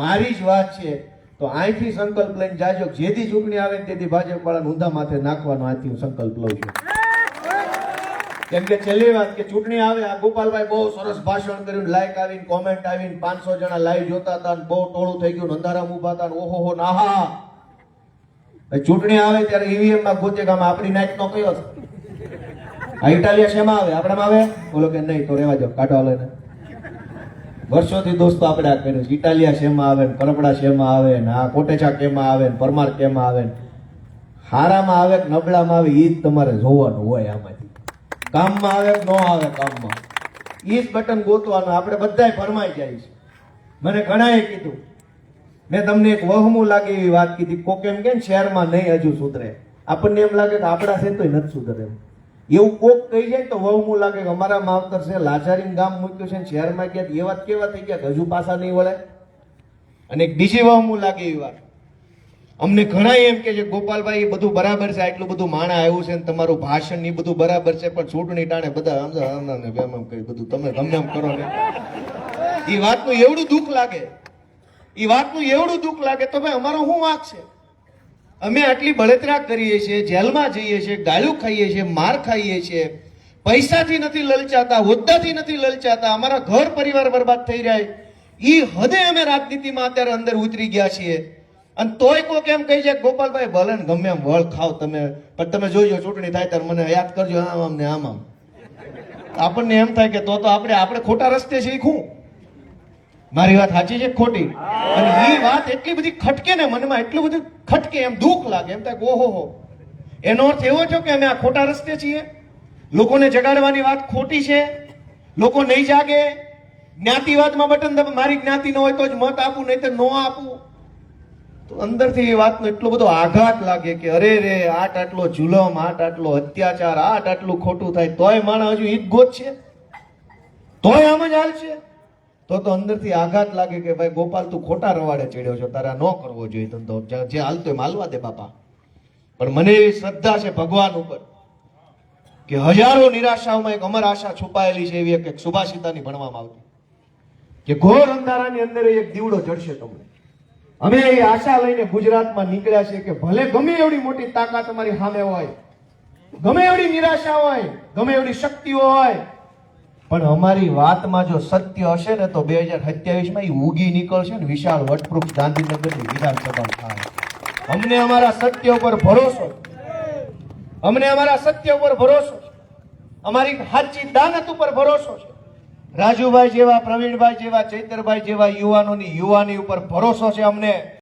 મારી જ વાત છે. તો અહીંથી સંકલ્પ લઈને જાજો, જેથી ચૂંટણી આવે તેથી ભાજપ વાળા ઊંધા માથે નાખવાનો આથી હું સંકલ્પ લઉં છું. કેમ કે છેલ્લી વાત કે ચૂંટણી આવે, આ ગોપાલભાઈ બહુ સરસ ભાષણ કર્યું, લાઈક આવીને, કોમેન્ટ આવીને, 500 જણા લાઈવ જોતા હતા, બહુ ટોળું થઈ ગયું, અંધારામાં ઉભા હતા, ઓહો નાહા. ચૂંટણી આવે ત્યારે ઈવીએમ માં ગોતે કે આપણી નાઈટ નો કયો છે? આ ઇટાલિયા શેમાં આવે? આપણામાં આવે? બોલો કે નહીં તો રેવા દો, કાઢો હાલો એને. વર્ષોથી દોસ્તો આપણે આ કર્યું છે. ઇટાલિયા શેમાં આવે ને, કરપડા શેમાં આવે ને, આ કોટેચા કેમાં આવે ને, પરમાર કેમાં આવે ને, હારામાં આવે કે નબળામાં આવે એ જ તમારે જોવાનું હોય. આમાંથી કામમાં આવે કે ન આવે, કામમાં એ જ બટન ગોતવાનું. આપણે બધાય ફરમાઈ જાય છે. મને ઘણાએ કીધું, મેં તમને એક વહમું લાગે એવી વાત કીધી. કોક એમ કે શહેરમાં નહીં હજુ સુધરે, આપણને એમ લાગે કે આપણા છે તો નથી સુધરે. એવું કોક કહી જાય તો વહમું લાગે કે અમારા માવતર છે લાચારીન ગામ મૂક્યું છે, શહેરમાં ગયા એ વાત કેવા થઈ ગયા હજુ પાછા નહીં વળે. અને એક બીજી વહમું લાગે એવી વાત અમને ઘણા એમ કે છે ગોપાલભાઈ એ બધું બરાબર છે, આટલું બધું માણા આવ્યું છે, તમારું ભાષણ એ બધું બરાબર છે, પણ ચૂંટણી ટાણે બધા બધું તમે ગમે એમ કરો ને. એ વાતનું એવડું દુઃખ લાગે, એ વાતનું એવડું દુઃખ લાગે તો ભાઈ અમારો શું વાંક છે? અમે આટલી બળતરા કરીએ છીએ, જેલમાં જઈએ છીએ, ગાળું ખાઈએ છીએ, માર ખાઈએ છીએ, પૈસાથી નથી લલચાતા, હોદ્દાથી નથી લલચાતા, અમારા ઘર પરિવાર બરબાદ થઈ રહ્યા. એ હદે અમે રાજનીતિમાં અત્યારે અંદર ઉતરી ગયા છીએ. અને તોય કોક એમ કહી છે ગોપાલભાઈ ભલે ને ગમે એમ વળ ખાવ તમે, પણ તમે જોઈજો ચૂંટણી થાય ત્યારે મને યાદ કરજો આમ ને આમ. આપણને એમ થાય કે તો આપણે ખોટા રસ્તે શીખું. મારી વાત સાચી છે ખોટી? અને એ વાત એટલી બધી ખટકે ને મનમાં, એટલું બધું ખટકે, એમ દુઃખ લાગે, એમ થાય ઓહો. એનો અર્થ એવો છે કે અમે આ ખોટા રસ્તે છીએ, લોકોને જગાડવાની વાત ખોટી છે, લોકો નહીં જાગે, જ્ઞાતિવાદમાં બટન દબાવો, મારી જ્ઞાતિ ન હોય તો જ મત આપું, નહીં તો ન આપું. તો અંદરથી એ વાતનો એટલો બધો આઘાત લાગે કે અરે રે આટલો જુલમ, આટલો અત્યાચાર, આટલું ખોટું થાય તોય માણસ હજુ ઈદ ગોત છે, તોય આમ જ હાલ છે. તો અંદરથી આઘાત લાગે કે ભાઈ ગોપાલ તું ખોટા રવાડે ચડ્યો છો, તારે ન કરવો જોઈએ ધંધો, જે હાલતો એમ હાલવા દે બાપા. પણ મને એવી શ્રદ્ધા છે ભગવાન ઉપર કે હજારો નિરાશાઓમાં એક અમર આશા છુપાયેલી છે. એવી એક સુભાષિતાની ભણવામાં આવતી કે ઘોર અંધારાની અંદર એક દીવડો જડશે તમને. અમે એ આશા લઈને ગુજરાતમાં નીકળ્યા છે કે ભલે ગમે એવડી મોટી તાકાત તમારી સામે હોય, ગમે એવડી નિરાશા હોય, ગમે એવડી શક્તિઓ હોય, પણ અમારી વાતમાં જો સત્ય હશે ને તો 2027માં એ ઉગી નીકળશે ને વિશાળ વટવૃક્ષ ગાંધીનગરની વિધાનસભામાં થાય. અમને અમારા સત્ય ઉપર ભરોસો છે. અમને અમારા સત્ય ઉપર ભરોસો છે. અમારી સાચી દાનત ઉપર ભરોસો છે. રાજુભાઈ જેવા, પ્રવીણભાઈ જેવા, ચૈતરભાઈ જેવા યુવાનોની યુવાની ઉપર ભરોસો છે અમને.